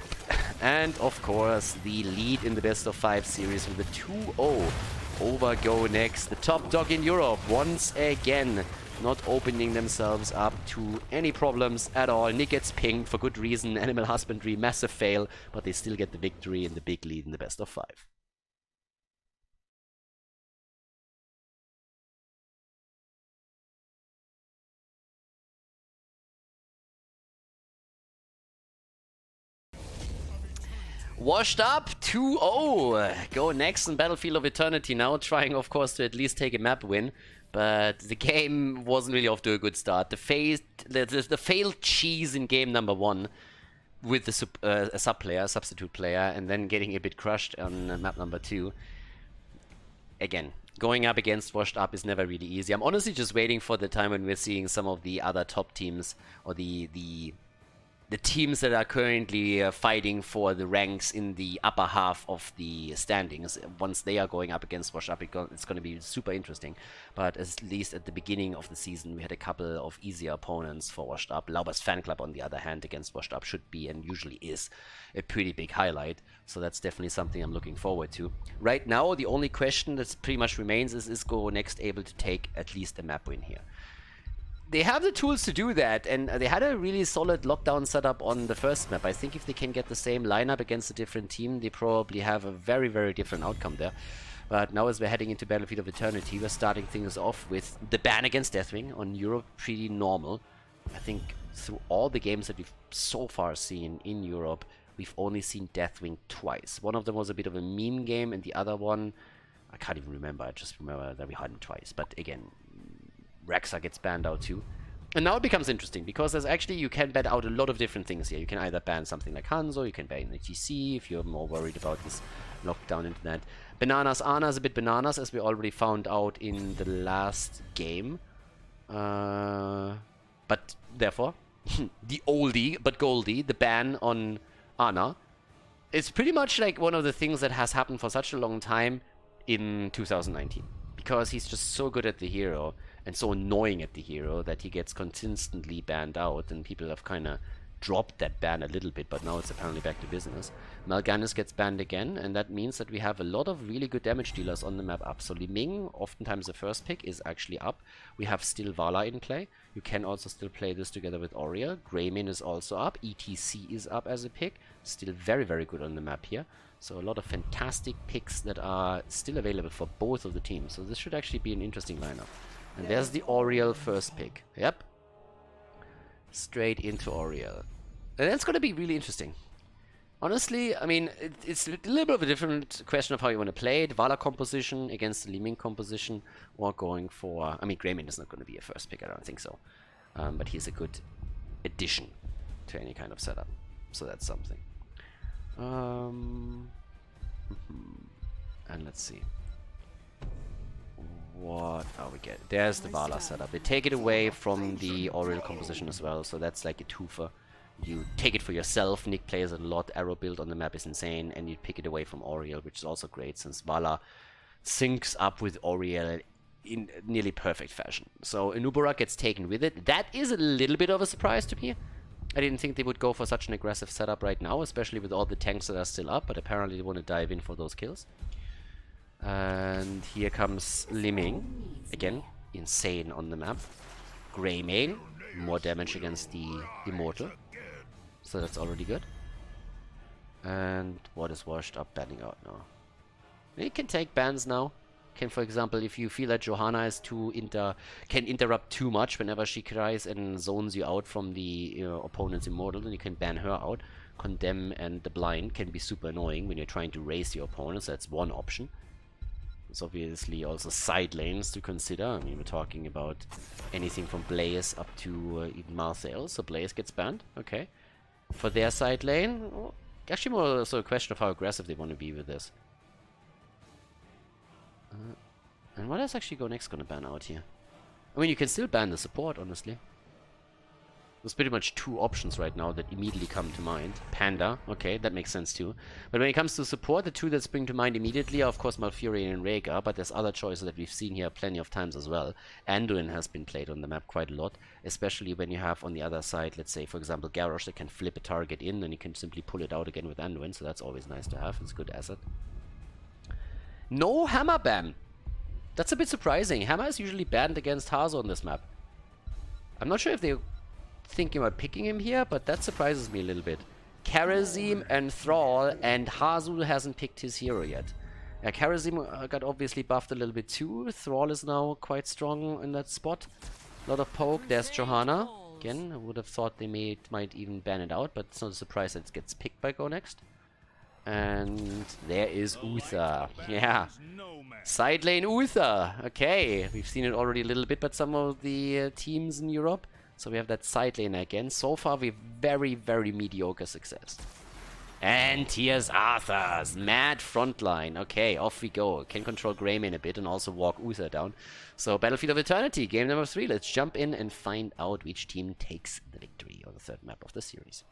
And of course, the lead in the best of 5 series with a 2-0 over Go Next. The top dog in Europe once again not opening themselves up to any problems at all. Nick gets pinged for good reason. Animal Husbandry, massive fail, but they still get the victory in the big lead in the best of 5. Washed up 2-0. Go Next in Battlefield of Eternity now, trying of course to at least take a map win. But the game wasn't really off to a good start. The failed cheese in game number 1 with the substitute player, and then getting a bit crushed on map number 2. Again, going up against Washed Up is never really easy. I'm honestly just waiting for the time when we're seeing some of the other top teams, or the the teams that are currently fighting for the ranks in the upper half of the standings, once they are going up against Wash Up, it's going to be super interesting. But at least at the beginning of the season, we had a couple of easier opponents for Washed Up. Lauber's Fan Club, on the other hand, against Washed Up should be, and usually is, a pretty big highlight. So that's definitely something I'm looking forward to. Right now, the only question that pretty much remains is Go Next able to take at least a map win here? They have the tools to do that, and they had a really solid lockdown setup on the first map. I think if they can get the same lineup against a different team, they probably have a very, very different outcome there. But now as we're heading into Battlefield of Eternity, we're starting things off with the ban against Deathwing on Europe, pretty normal. I think through all the games that we've so far seen in Europe, we've only seen Deathwing twice. One of them was a bit of a meme game, and the other one, I can't even remember, I just remember that we had him twice. But again, Rexa gets banned out too. And now it becomes interesting, because there's actually, you can ban out a lot of different things here. You can either ban something like Hanzo, you can ban the GC if you're more worried about this lockdown into that. Bananas Ana is a bit bananas, as we already found out in the last game. But therefore, the oldie but goldie, the ban on Ana, is pretty much like one of the things that has happened for such a long time in 2019. Because he's just so good at the hero and so annoying at the hero that he gets consistently banned out, and people have kind of dropped that ban a little bit, but now it's apparently back to business. Mal'Ganis gets banned again, and that means that we have a lot of really good damage dealers on the map up. So Li Ming, oftentimes the first pick, is actually up. We have still Vala in play. You can also still play this together with Oriel. Greymane is also up. ETC is up as a pick. Still very, very good on the map here. So a lot of fantastic picks that are still available for both of the teams. So this should actually be an interesting lineup. And there's the Oriel first pick. Yep. Straight into Oriel. And that's going to be really interesting. Honestly, I mean, it's a little bit of a different question of how you want to play it. Vala composition against the Li Ming composition, or going for... I mean, Greymane is not going to be a first pick, I don't think so. But he's a good addition to any kind of setup. So that's something. And let's see. What are we getting? There's the Vala setup. They take it away from the Oriel composition as well, so that's like a twofer. You take it for yourself. Nick plays a lot. Arrow build on the map is insane, and you pick it away from Oriel, which is also great since Vala syncs up with Oriel in nearly perfect fashion. So Anubara gets taken with it. That is a little bit of a surprise to me. I didn't think they would go for such an aggressive setup right now, especially with all the tanks that are still up, but apparently they want to dive in for those kills. And here comes Li Ming. Again, insane on the map. Greymane, more damage against the Immortal. So that's already good. And what is Washed Up banning out now? You can take bans now. Can, for example, if you feel that Johanna is can interrupt too much whenever she cries and zones you out from the opponent's Immortal, then you can ban her out. Condemn and the Blind can be super annoying when you're trying to raise your opponents. That's one option. There's obviously also side lanes to consider. I mean, we're talking about anything from Blaze up to even Marcel. So Blaze gets banned. Okay. For their side lane, well, actually more so a question of how aggressive they want to be with this. And what is actually Go Next gonna ban out here? I mean, you can still ban the support, honestly. There's pretty much two options right now that immediately come to mind. Panda, okay, that makes sense too. But when it comes to support, the two that spring to mind immediately are of course Malfurion and Rhaegar, but there's other choices that we've seen here plenty of times as well. Anduin has been played on the map quite a lot, especially when you have on the other side, let's say for example Garrosh that can flip a target in, and you can simply pull it out again with Anduin, so that's always nice to have. It's a good asset. No Hammer ban! That's a bit surprising. Hammer is usually banned against Hazo on this map. I'm not sure if they're thinking about picking him here, but that surprises me a little bit. Karazim and Thrall, and Hazu hasn't picked his hero yet. Karazim got obviously buffed a little bit too. Thrall is now quite strong in that spot. A lot of poke. There's Johanna. Again, I would have thought they might even ban it out, but it's not a surprise that it gets picked by Go Next. And there is Uther. Yeah. Side lane Uther. Okay. We've seen it already a little bit, but some of the teams in Europe. So we have that side lane again. So far, we've very, very mediocre success. And here's Arthur's mad frontline. Okay, off we go. Can control Greymane a bit and also walk Uther down. So Battlefield of Eternity, game number 3. Let's jump in and find out which team takes the victory on the third map of the series.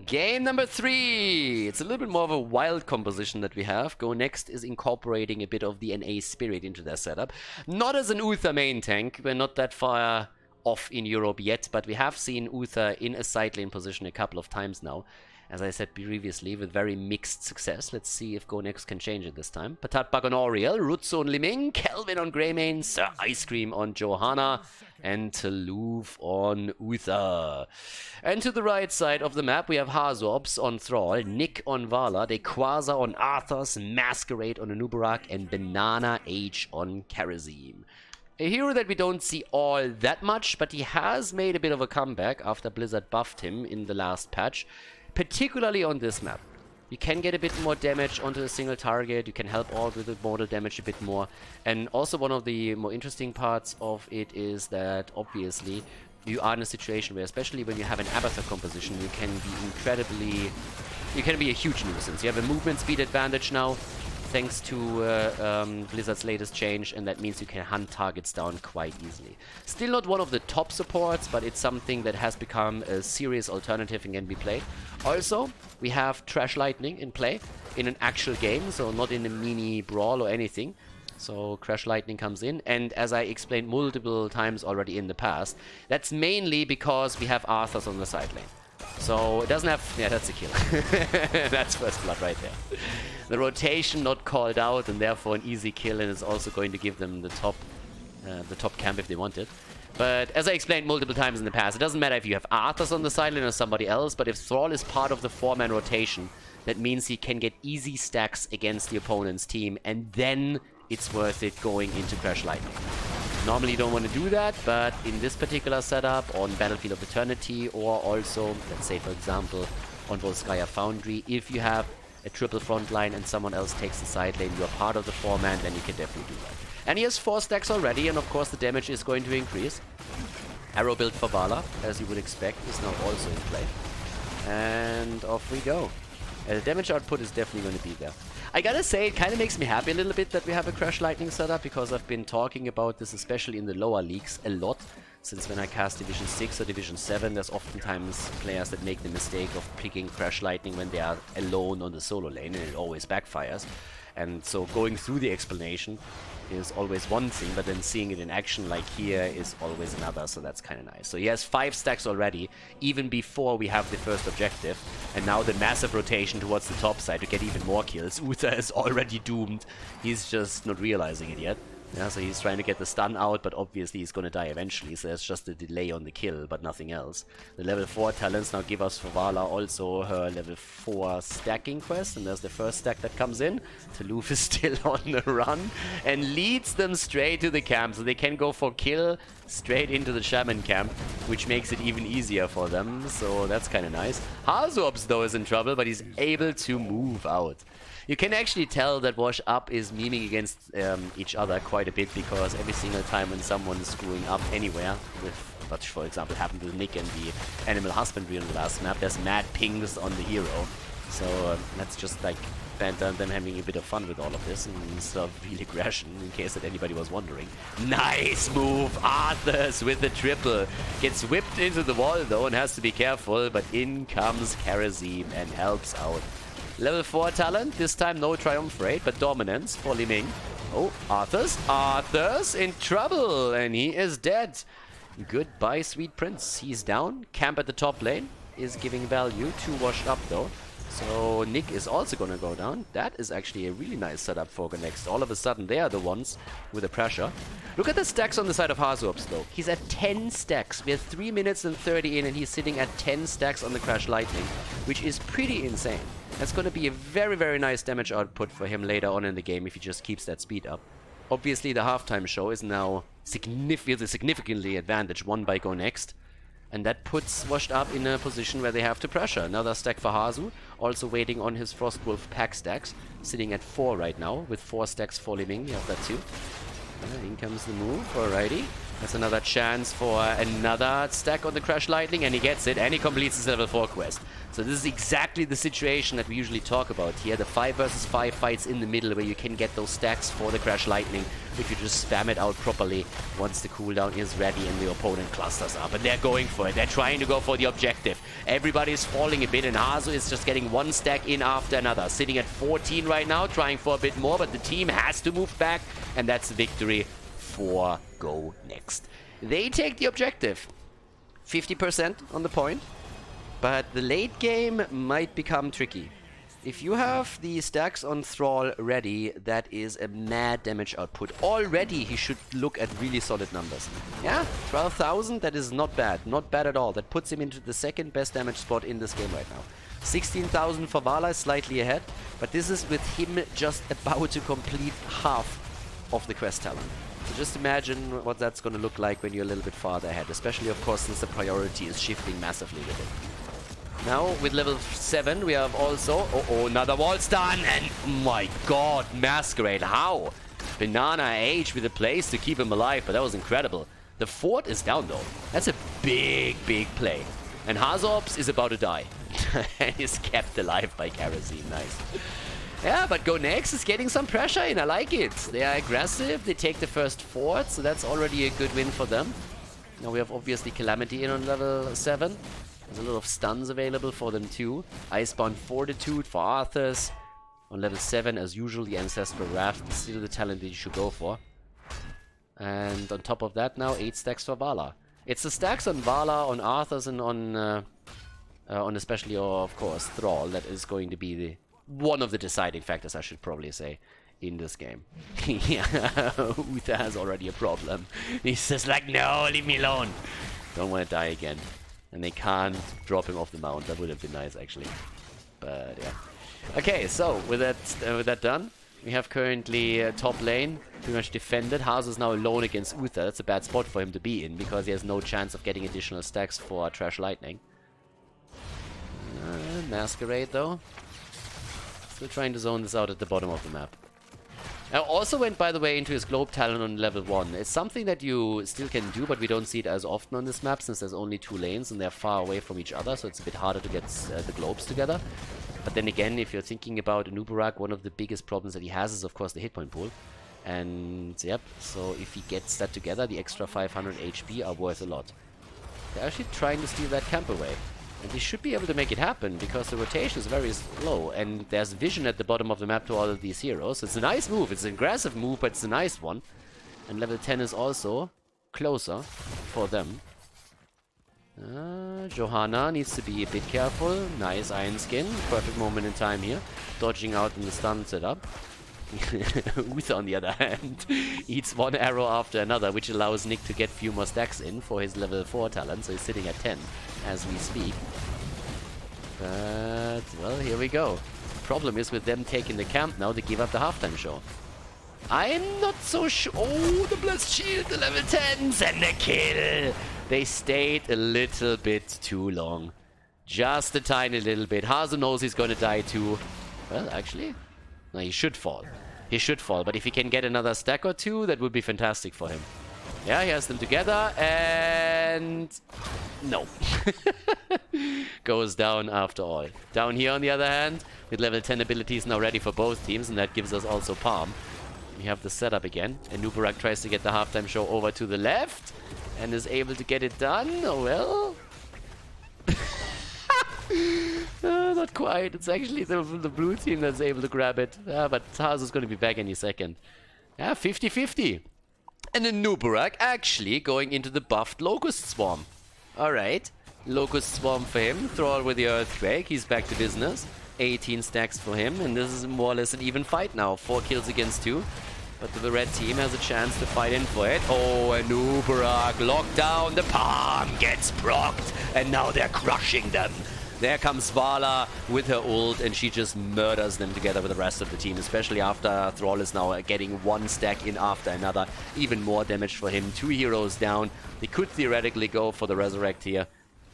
Game number 3! It's a little bit more of a wild composition that we have. Go Next is incorporating a bit of the NA spirit into their setup. Not as an Uther main tank, we're not that far off in Europe yet, but we have seen Uther in a side lane position a couple of times now. As I said previously, with very mixed success. Let's see if Go Next can change it this time. Patat Bug on Oriel, Rutsu on Liming, Kelvin on Greymane, Sir Ice Cream on Johanna, and Taloof on Uther. And to the right side of the map, we have Hazorps on Thrall, Nick on Vala, Dequaza on Arthas, Masquerade on Anubarak, and Banana H on Karazim. A hero that we don't see all that much, but he has made a bit of a comeback after Blizzard buffed him in the last patch. Particularly on this map. You can get a bit more damage onto a single target, you can help out with the mortal damage a bit more. And also one of the more interesting parts of it is that obviously you are in a situation where, especially when you have an Abathur composition, you can be a huge nuisance. You have a movement speed advantage now, thanks to Blizzard's latest change, and that means you can hunt targets down quite easily. Still not one of the top supports, but it's something that has become a serious alternative and can be played. Also, we have Trash Lightning in play in an actual game, so not in a mini brawl or anything. So Crash Lightning comes in, and as I explained multiple times already in the past, that's mainly because we have Arthas on the side lane. So it doesn't have... yeah, that's a kill. That's first blood right there. The rotation not called out, and therefore an easy kill, and it's also going to give them the top camp if they want it. But as I explained multiple times in the past, it doesn't matter if you have Arthas on the side lane or somebody else, but if Thrall is part of the 4-man rotation, that means he can get easy stacks against the opponent's team, and then it's worth it going into Crash Lightning. Normally you don't want to do that, but in this particular setup, on Battlefield of Eternity, or also, let's say for example, on Volskaya Foundry, if you have a triple front line and someone else takes the side lane, you are part of the 4-man, then you can definitely do that. And he has 4 stacks already, and of course the damage is going to increase. Arrow build for Vala, as you would expect, is now also in play. And off we go. The damage output is definitely going to be there. I gotta say, it kind of makes me happy a little bit that we have a Crash Lightning setup, because I've been talking about this, especially in the lower leagues, a lot. Since when I cast Division 6 or Division 7, there's oftentimes players that make the mistake of picking Crash Lightning when they are alone on the solo lane, and it always backfires. And so going through the explanation is always one thing, but then seeing it in action like here is always another, so that's kind of nice. So he has 5 stacks already, even before we have the first objective. And now the massive rotation towards the top side to get even more kills. Uther is already doomed. He's just not realizing it yet. Yeah, so he's trying to get the stun out, but obviously he's gonna die eventually, so there's just a delay on the kill, but nothing else. The level 4 talents now give us for Vala also her level 4 stacking quest, and there's the first stack that comes in. Taloof is still on the run, and leads them straight to the camp, so they can go for kill straight into the Shaman camp, which makes it even easier for them, so that's kinda nice. Hazorps though is in trouble, but he's able to move out. You can actually tell that Wash Up is memeing against each other quite a bit, because every single time when someone is screwing up anywhere, with what for example happened with Nick and the Animal Husbandry on the last map, there's mad pings on the hero. So that's just like them having a bit of fun with all of this instead of real aggression, in case that anybody was wondering. Nice move! Arthas with the triple. Gets whipped into the wall though and has to be careful, but in comes Karazim and helps out. Level 4 talent, this time no Triumph Rate, but Dominance for Li Ming. Oh, Arthas. Arthas in trouble, and he is dead. Goodbye, Sweet Prince. He's down. Camp at the top lane is giving value to Washed Up, though. So Nick is also gonna go down. That is actually a really nice setup for Next. All of a sudden, they are the ones with the pressure. Look at the stacks on the side of Hazorps, though. He's at 10 stacks. We have 3 minutes and 30 in, and he's sitting at 10 stacks on the Crash Lightning, which is pretty insane. That's going to be a very, very nice damage output for him later on in the game if he just keeps that speed up. Obviously, the halftime show is now significantly advantaged, won by Go Next. And that puts Washed Up in a position where they have to pressure. Another stack for Hazu, also waiting on his Frostwolf pack stacks. Sitting at 4 right now, with 4 stacks for Li Ming. You have that too. In comes the move, alrighty. That's another chance for another stack on the Crash Lightning, and he gets it, and he completes his level 4 quest. So this is exactly the situation that we usually talk about here. The 5 versus 5 fights in the middle where you can get those stacks for the Crash Lightning if you just spam it out properly once the cooldown is ready and the opponent clusters up. And they're going for it. They're trying to go for the objective. Everybody's falling a bit, and Hazu is just getting one stack in after another. Sitting at 14 right now, trying for a bit more, but the team has to move back, and that's the victory for Go Next. They take the objective. 50% on the point. But the late game might become tricky. If you have the stacks on Thrall ready, that is a mad damage output. Already he should look at really solid numbers. Yeah, 12,000, that is not bad. Not bad at all. That puts him into the second best damage spot in this game right now. 16,000 for Vala is slightly ahead, but this is with him just about to complete half of the quest talent. So just imagine what that's going to look like when you're a little bit farther ahead, especially of course since the priority is shifting massively with it. Now, with level 7, we have also... Oh, another wall stun! And, my god, Masquerade, how? Banana H with a place to keep him alive, but that was incredible. The fort is down, though. That's a big, big play. And Hazorps is about to die. And is kept alive by Kerosene. Nice. Yeah, but Go Next is getting some pressure in. I like it. They are aggressive. They take the first fort, so that's already a good win for them. Now, we have obviously Calamity in on level 7. There's a lot of stuns available for them too. Icebound Fortitude for Arthas. On level 7, as usual, the Ancestral Raft is still the talent that you should go for. And on top of that now, 8 stacks for Vala. It's the stacks on Vala, on Arthas, and on especially, of course, Thrall that is going to be the one of the deciding factors, I should probably say, in this game. Yeah, Uther has already a problem. He's just like, no, leave me alone. Don't want to die again. And they can't drop him off the mount. That would have been nice, actually. But, yeah. Okay, so, with that done, we have currently top lane pretty much defended. Hazu is now alone against Uther. That's a bad spot for him to be in, because he has no chance of getting additional stacks for Trash Lightning. Masquerade, though. Still trying to zone this out at the bottom of the map. I also went, by the way, into his Globe Talent on level 1. It's something that you still can do, but we don't see it as often on this map, since there's only 2 lanes and they're far away from each other, so it's a bit harder to get the globes together. But then again, if you're thinking about Anubarak, one of the biggest problems that he has is, of course, the hit point pool. And, yep, so if he gets that together, the extra 500 HP are worth a lot. They're actually trying to steal that camp away. And they should be able to make it happen, because the rotation is very slow, and there's vision at the bottom of the map to all of these heroes. It's a nice move, it's an aggressive move, but it's a nice one. And level 10 is also closer for them. Johanna needs to be a bit careful. Nice Iron Skin, perfect moment in time here. Dodging out in the stun setup. Uther, on the other hand, eats one arrow after another, which allows Nick to get few more stacks in for his level 4 talent, so he's sitting at 10 as we speak. But, well, here we go. Problem is, with them taking the camp now, they give up the halftime show. I'm not so sure. Oh, the Blessed Shield, the level 10s, and the kill! They stayed a little bit too long. Just a tiny little bit. Hazu knows he's gonna die too. Well, actually, no, he should fall. He should fall, but if he can get another stack or 2, that would be fantastic for him. Yeah, he has them together, and... no. Goes down after all. Down here, on the other hand, with level 10 abilities now ready for both teams, and that gives us also Palm. We have the setup again. And Nubarak tries to get the halftime show over to the left, and is able to get it done. Oh, well... not quite. It's actually the blue team that's able to grab it. But Hazu's going to be back any second. Yeah, 50-50. And then Nubarak actually going into the buffed Locust Swarm. Alright. Locust Swarm for him. Thrall with the Earthquake. He's back to business. 18 stacks for him. And this is more or less an even fight now. 4 kills against 2. But the red team has a chance to fight in for it. Oh, and Nubarak locked down. The Palm gets procced. And now they're crushing them. There comes Vala with her ult, and she just murders them together with the rest of the team, especially after Thrall is now getting one stack in after another. Even more damage for him. 2 heroes down. They could theoretically go for the Resurrect here.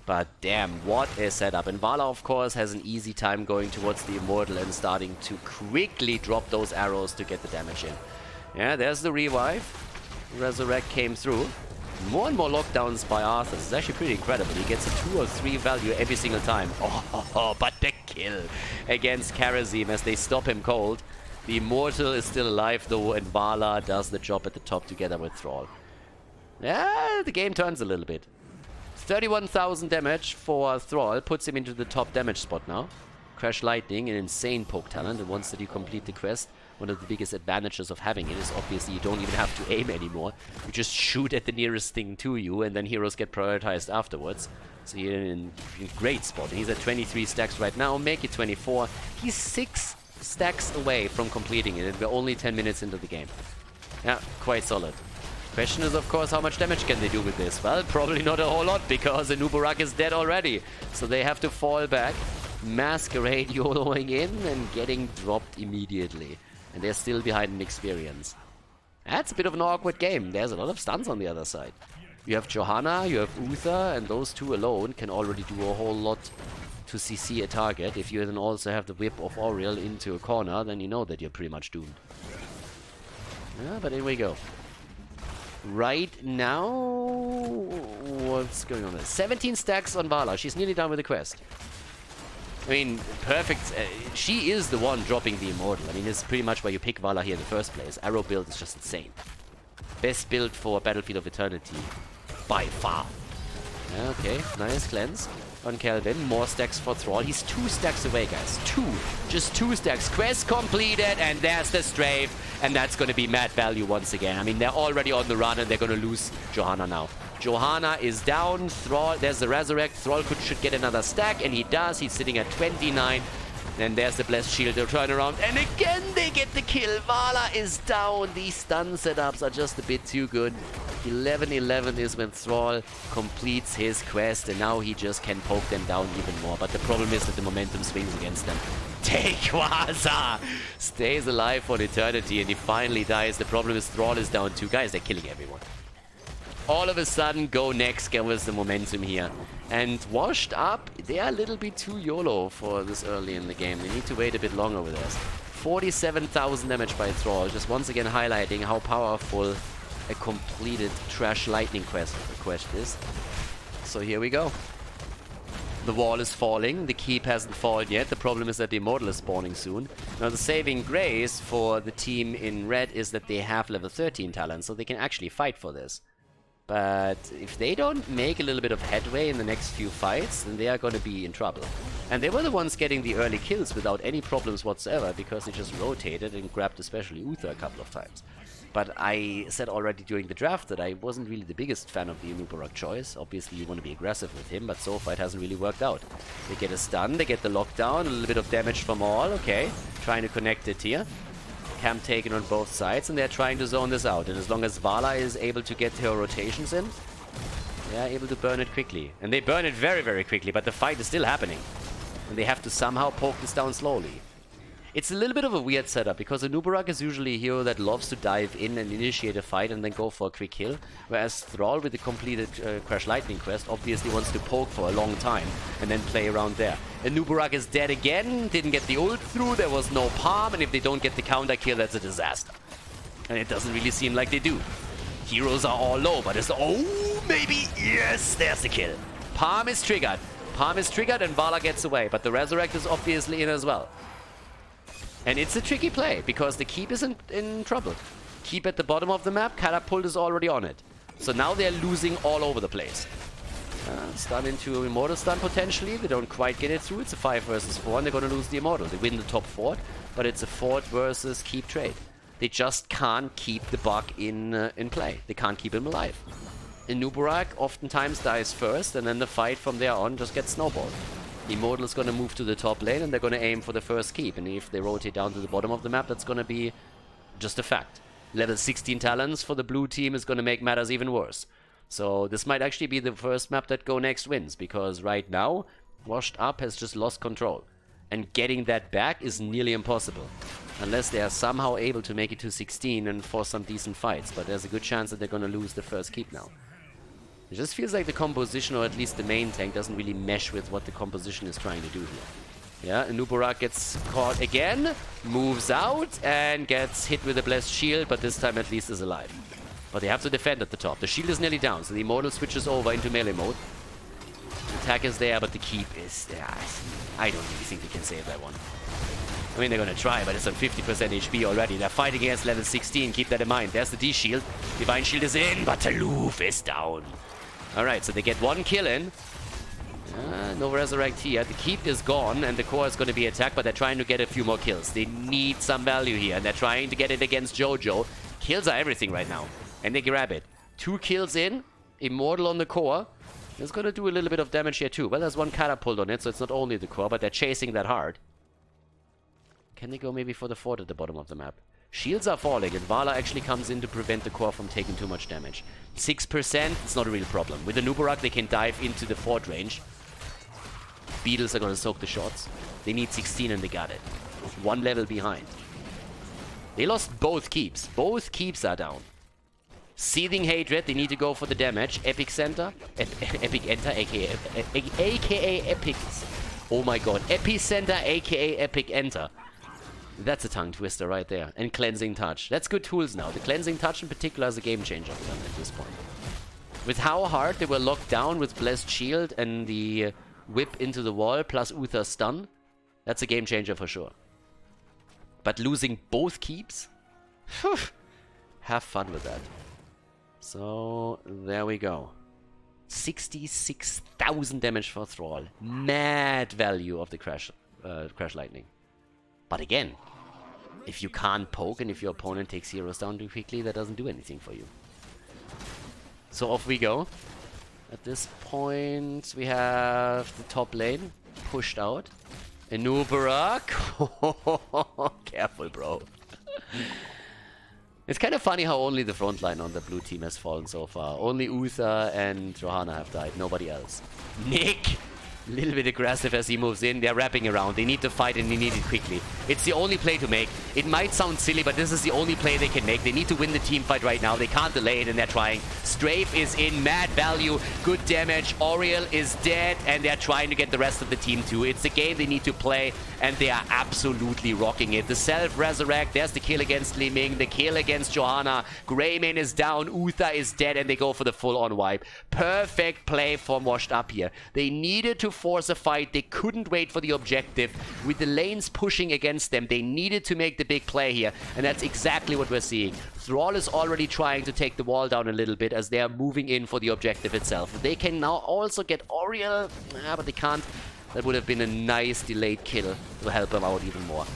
But damn, what a setup. And Vala, of course, has an easy time going towards the Immortal and starting to quickly drop those arrows to get the damage in. Yeah, there's the revive. Resurrect came through. More and more lockdowns by Arthur. It's actually pretty incredible. He gets a 2 or 3 value every single time. Oh, but the kill against Karazim as they stop him cold. The Immortal is still alive though, and Vala does the job at the top together with Thrall. Yeah, the game turns a little bit. 31,000 damage for Thrall puts him into the top damage spot now. Crash Lightning, an insane poke talent, and once that you complete the quest, one of the biggest advantages of having it is obviously you don't even have to aim anymore. You just shoot at the nearest thing to you, and then heroes get prioritized afterwards. So you're in great spot. He's at 23 stacks right now, make it 24. He's 6 stacks away from completing it, and we're only 10 minutes into the game. Yeah, quite solid. Question is, of course, how much damage can they do with this? Well, probably not a whole lot, because Anubarak is dead already. So they have to fall back. Masquerade YOLOing in and getting dropped immediately. And they're still behind in experience. That's a bit of an awkward game. There's a lot of stuns on the other side. You have Johanna, you have Uther, and those two alone can already do a whole lot to CC a target. If you then also have the whip of Auriel into a corner, then you know that you're pretty much doomed. Yeah, but in we go. Right now, what's going on there? 17 stacks on Vala. She's nearly done with the quest. I mean, perfect. She is the one dropping the Immortal. I mean, it's pretty much why you pick Vala here in the first place. Arrow build is just insane. Best build for Battlefield of Eternity. By far. Okay, nice cleanse on Kelvin. More stacks for Thrall. He's 2 stacks away, guys. 2. Just 2 stacks. Quest completed, and there's the strafe. And that's going to be mad value once again. I mean, they're already on the run, and they're going to lose Johanna now. Johanna is down. Thrall, there's the Resurrect. Thrall should get another stack, and he does. He's sitting at 29. And there's the Blessed Shield. They'll turn around, and again they get the kill. Vala is down. These stun setups are just a bit too good. 11-11 is when Thrall completes his quest, and now he just can poke them down even more. But the problem is that the momentum swings against them. Tequaza stays alive for an eternity, and he finally dies. The problem is Thrall is down 2 guys. They're killing everyone. All of a sudden, go next gathers the momentum here. And Washed Up, they are a little bit too YOLO for this early in the game. They need to wait a bit longer with this. 47,000 damage by Thrall, just once again highlighting how powerful a completed Trash Lightning quest is. So here we go. The wall is falling, the keep hasn't fallen yet. The problem is that the Immortal is spawning soon. Now the saving grace for the team in red is that they have level 13 talent, so they can actually fight for this. But if they don't make a little bit of headway in the next few fights, then they are going to be in trouble. And they were the ones getting the early kills without any problems whatsoever, because they just rotated and grabbed especially Uther a couple of times. But I said already during the draft that I wasn't really the biggest fan of the Anubarak choice. Obviously you want to be aggressive with him, but so far it hasn't really worked out. They get a stun, they get the lockdown, a little bit of damage from all, okay. Trying to connect it here. Camp taken on both sides, and they're trying to zone this out. And as long as Vala is able to get her rotations in, they are able to burn it quickly. And they burn it very, very quickly, but the fight is still happening. And they have to somehow poke this down slowly. It's a little bit of a weird setup, because Anubarak is usually a hero that loves to dive in and initiate a fight and then go for a quick kill, whereas Thrall with the completed Crash Lightning quest obviously wants to poke for a long time and then play around there. Anubarak is dead again, didn't get the ult through, there was no palm, and if they don't get the counter kill, that's a disaster. And it doesn't really seem like they do. Heroes are all low, but it's... Oh, maybe! Yes, there's the kill. Palm is triggered. Palm is triggered and Vala gets away, but the Resurrect is obviously in as well. And it's a tricky play, because the keep is in trouble. Keep at the bottom of the map, Catapult is already on it. So now they're losing all over the place. Stun into Immortal stun potentially. They don't quite get it through. It's a 5 versus 4, and they're going to lose the Immortal. They win the top fort, but it's a fort versus keep trade. They just can't keep the Buck in play. They can't keep him alive. Anubarak oftentimes dies first, and then the fight from there on just gets snowballed. The Immortal is going to move to the top lane, and they're going to aim for the first keep. And if they rotate down to the bottom of the map, that's going to be just a fact. Level 16 talents for the blue team is going to make matters even worse. So this might actually be the first map that Go Next wins, because right now, Washed Up has just lost control. And getting that back is nearly impossible. Unless they are somehow able to make it to 16 and force some decent fights. But there's a good chance that they're going to lose the first keep now. It just feels like the composition, or at least the main tank, doesn't really mesh with what the composition is trying to do here. Yeah, Anubarak gets caught again, moves out, and gets hit with a Blessed Shield, but this time at least is alive. But they have to defend at the top. The shield is nearly down, so the Immortal switches over into melee mode. The attack is there, but the keep is... I don't really think they can save that one. I mean, they're gonna try, but it's on 50% HP already. They're fighting against level 16, keep that in mind. There's the D-shield. Divine Shield is in, but Taluf is down. Alright, so they get one kill in. No resurrect here. The keep is gone, and the core is gonna be attacked, but they're trying to get a few more kills. They need some value here, and they're trying to get it against Jojo. Kills are everything right now, and they grab it. 2 kills in, Immortal on the core. It's gonna do a little bit of damage here too. Well, there's one catapult on it, so it's not only the core, but they're chasing that hard. Can they go maybe for the fort at the bottom of the map? Shields are falling, and Vala actually comes in to prevent the core from taking too much damage. 6%, it's not a real problem. With the Nubarak, they can dive into the fort range. Beetles are gonna soak the shots. They need 16 and they got it. 1 level behind. They lost both keeps. Both keeps are down. Seething Hatred, they need to go for the damage. Epic Center. Epic Enter, aka Epic... Oh my god. Epicenter, aka Epic Enter. That's a tongue twister right there. And Cleansing Touch. That's good tools now. The Cleansing Touch in particular is a game changer for them at this point. With how hard they were locked down with Blessed Shield and the whip into the wall plus Uther stun, that's a game changer for sure. But losing both keeps? Have fun with that. So, there we go. 66,000 damage for Thrall. Mad value of the Crash Lightning. But again, if you can't poke and if your opponent takes heroes down too quickly, that doesn't do anything for you. So off we go. At this point, we have the top lane pushed out. Anubarak. Careful, bro. It's kind of funny how only the front line on the blue team has fallen so far. Only Uther and Johanna have died, nobody else. Nick! A little bit aggressive as he moves in. They're wrapping around. They need to fight and they need it quickly. It's the only play to make. It might sound silly, but this is the only play they can make. They need to win the team fight right now. They can't delay it and they're trying. Strafe is in. Mad value. Good damage. Oriel is dead and they're trying to get the rest of the team too. It's a game they need to play and they are absolutely rocking it. The self-resurrect. There's the kill against Li Ming. The kill against Johanna. Greymane is down. Uther is dead and they go for the full-on wipe. Perfect play from Washed Up here. They needed to force a fight. They couldn't wait for the objective. With the lanes pushing against them, they needed to make the big play here. And that's exactly what we're seeing. Thrall is already trying to take the wall down a little bit as they are moving in for the objective itself. They can now also get Oriel, but they can't. That would have been a nice delayed kill to help them out even more.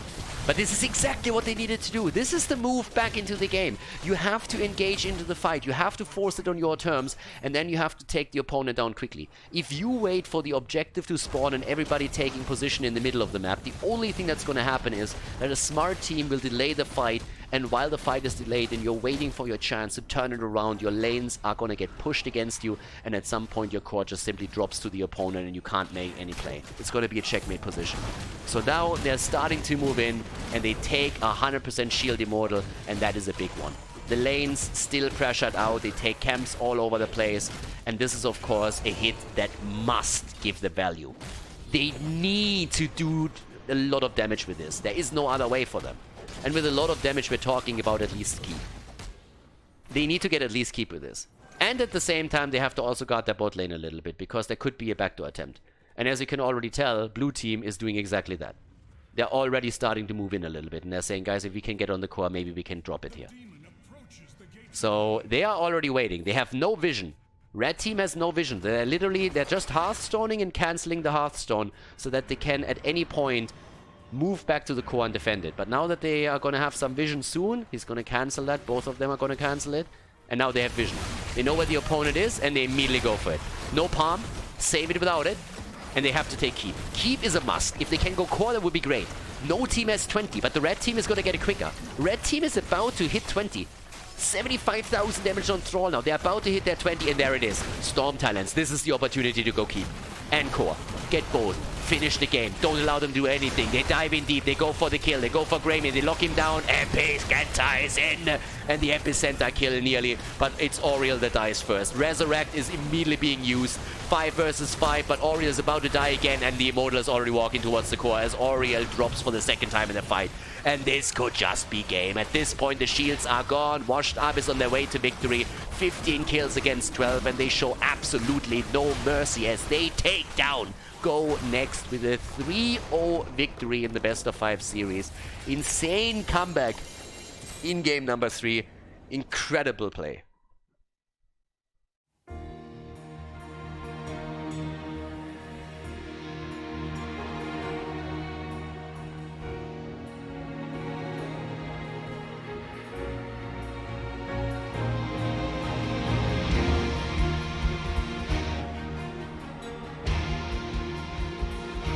But this is exactly what they needed to do. This is the move back into the game. You have to engage into the fight. You have to force it on your terms, and then you have to take the opponent down quickly. If you wait for the objective to spawn and everybody taking position in the middle of the map, the only thing that's going to happen is that a smart team will delay the fight, and while the fight is delayed and you're waiting for your chance to turn it around, your lanes are going to get pushed against you, and at some point your core just simply drops to the opponent and you can't make any play. It's going to be a checkmate position. So now they're starting to move in, and they take 100% shield Immortal, and that is a big one. The lanes still pressured out, they take camps all over the place, and this is of course a hit that must give the value. They need to do a lot of damage with this. There is no other way for them. And with a lot of damage, we're talking about at least keep. They need to get at least keep with this. And at the same time, they have to also guard their bot lane a little bit, because there could be a backdoor attempt. And as you can already tell, blue team is doing exactly that. They're already starting to move in a little bit, and they're saying, guys, if we can get on the core, maybe we can drop it here. So they are already waiting. They have no vision. Red team has no vision. They're just hearthstoning and cancelling the hearthstone so that they can at any point move back to the core and defend it. But now that they are going to have some vision soon, he's going to cancel that. Both of them are going to cancel it. And now they have vision. They know where the opponent is, and they immediately go for it. No palm. Save it without it. And they have to take keep. Keep is a must. If they can go core, that would be great. No team has 20, but the red team is going to get it quicker. Red team is about to hit 20. 75,000 damage on Thrall now. They're about to hit their 20, and there it is. Storm Talents. This is the opportunity to go keep. And core. Get both. finish the game. Don't allow them to do anything. They dive in deep. They go for the kill. They go for Grayman. They lock him down. MP Skenta is in. And the epicenter kill nearly. But it's Oriel that dies first. Resurrect is immediately being used. 5 versus 5. But Oriel is about to die again. And the Immortal is already walking towards the core as Oriel drops for the second time in the fight. And this could just be game. At this point, the shields are gone. Washed Up is on their way to victory. 15 kills against 12. And they show absolutely no mercy as they take down Go next with a 3-0 victory in the best of 5 series. Insane comeback in game number 3. Incredible play.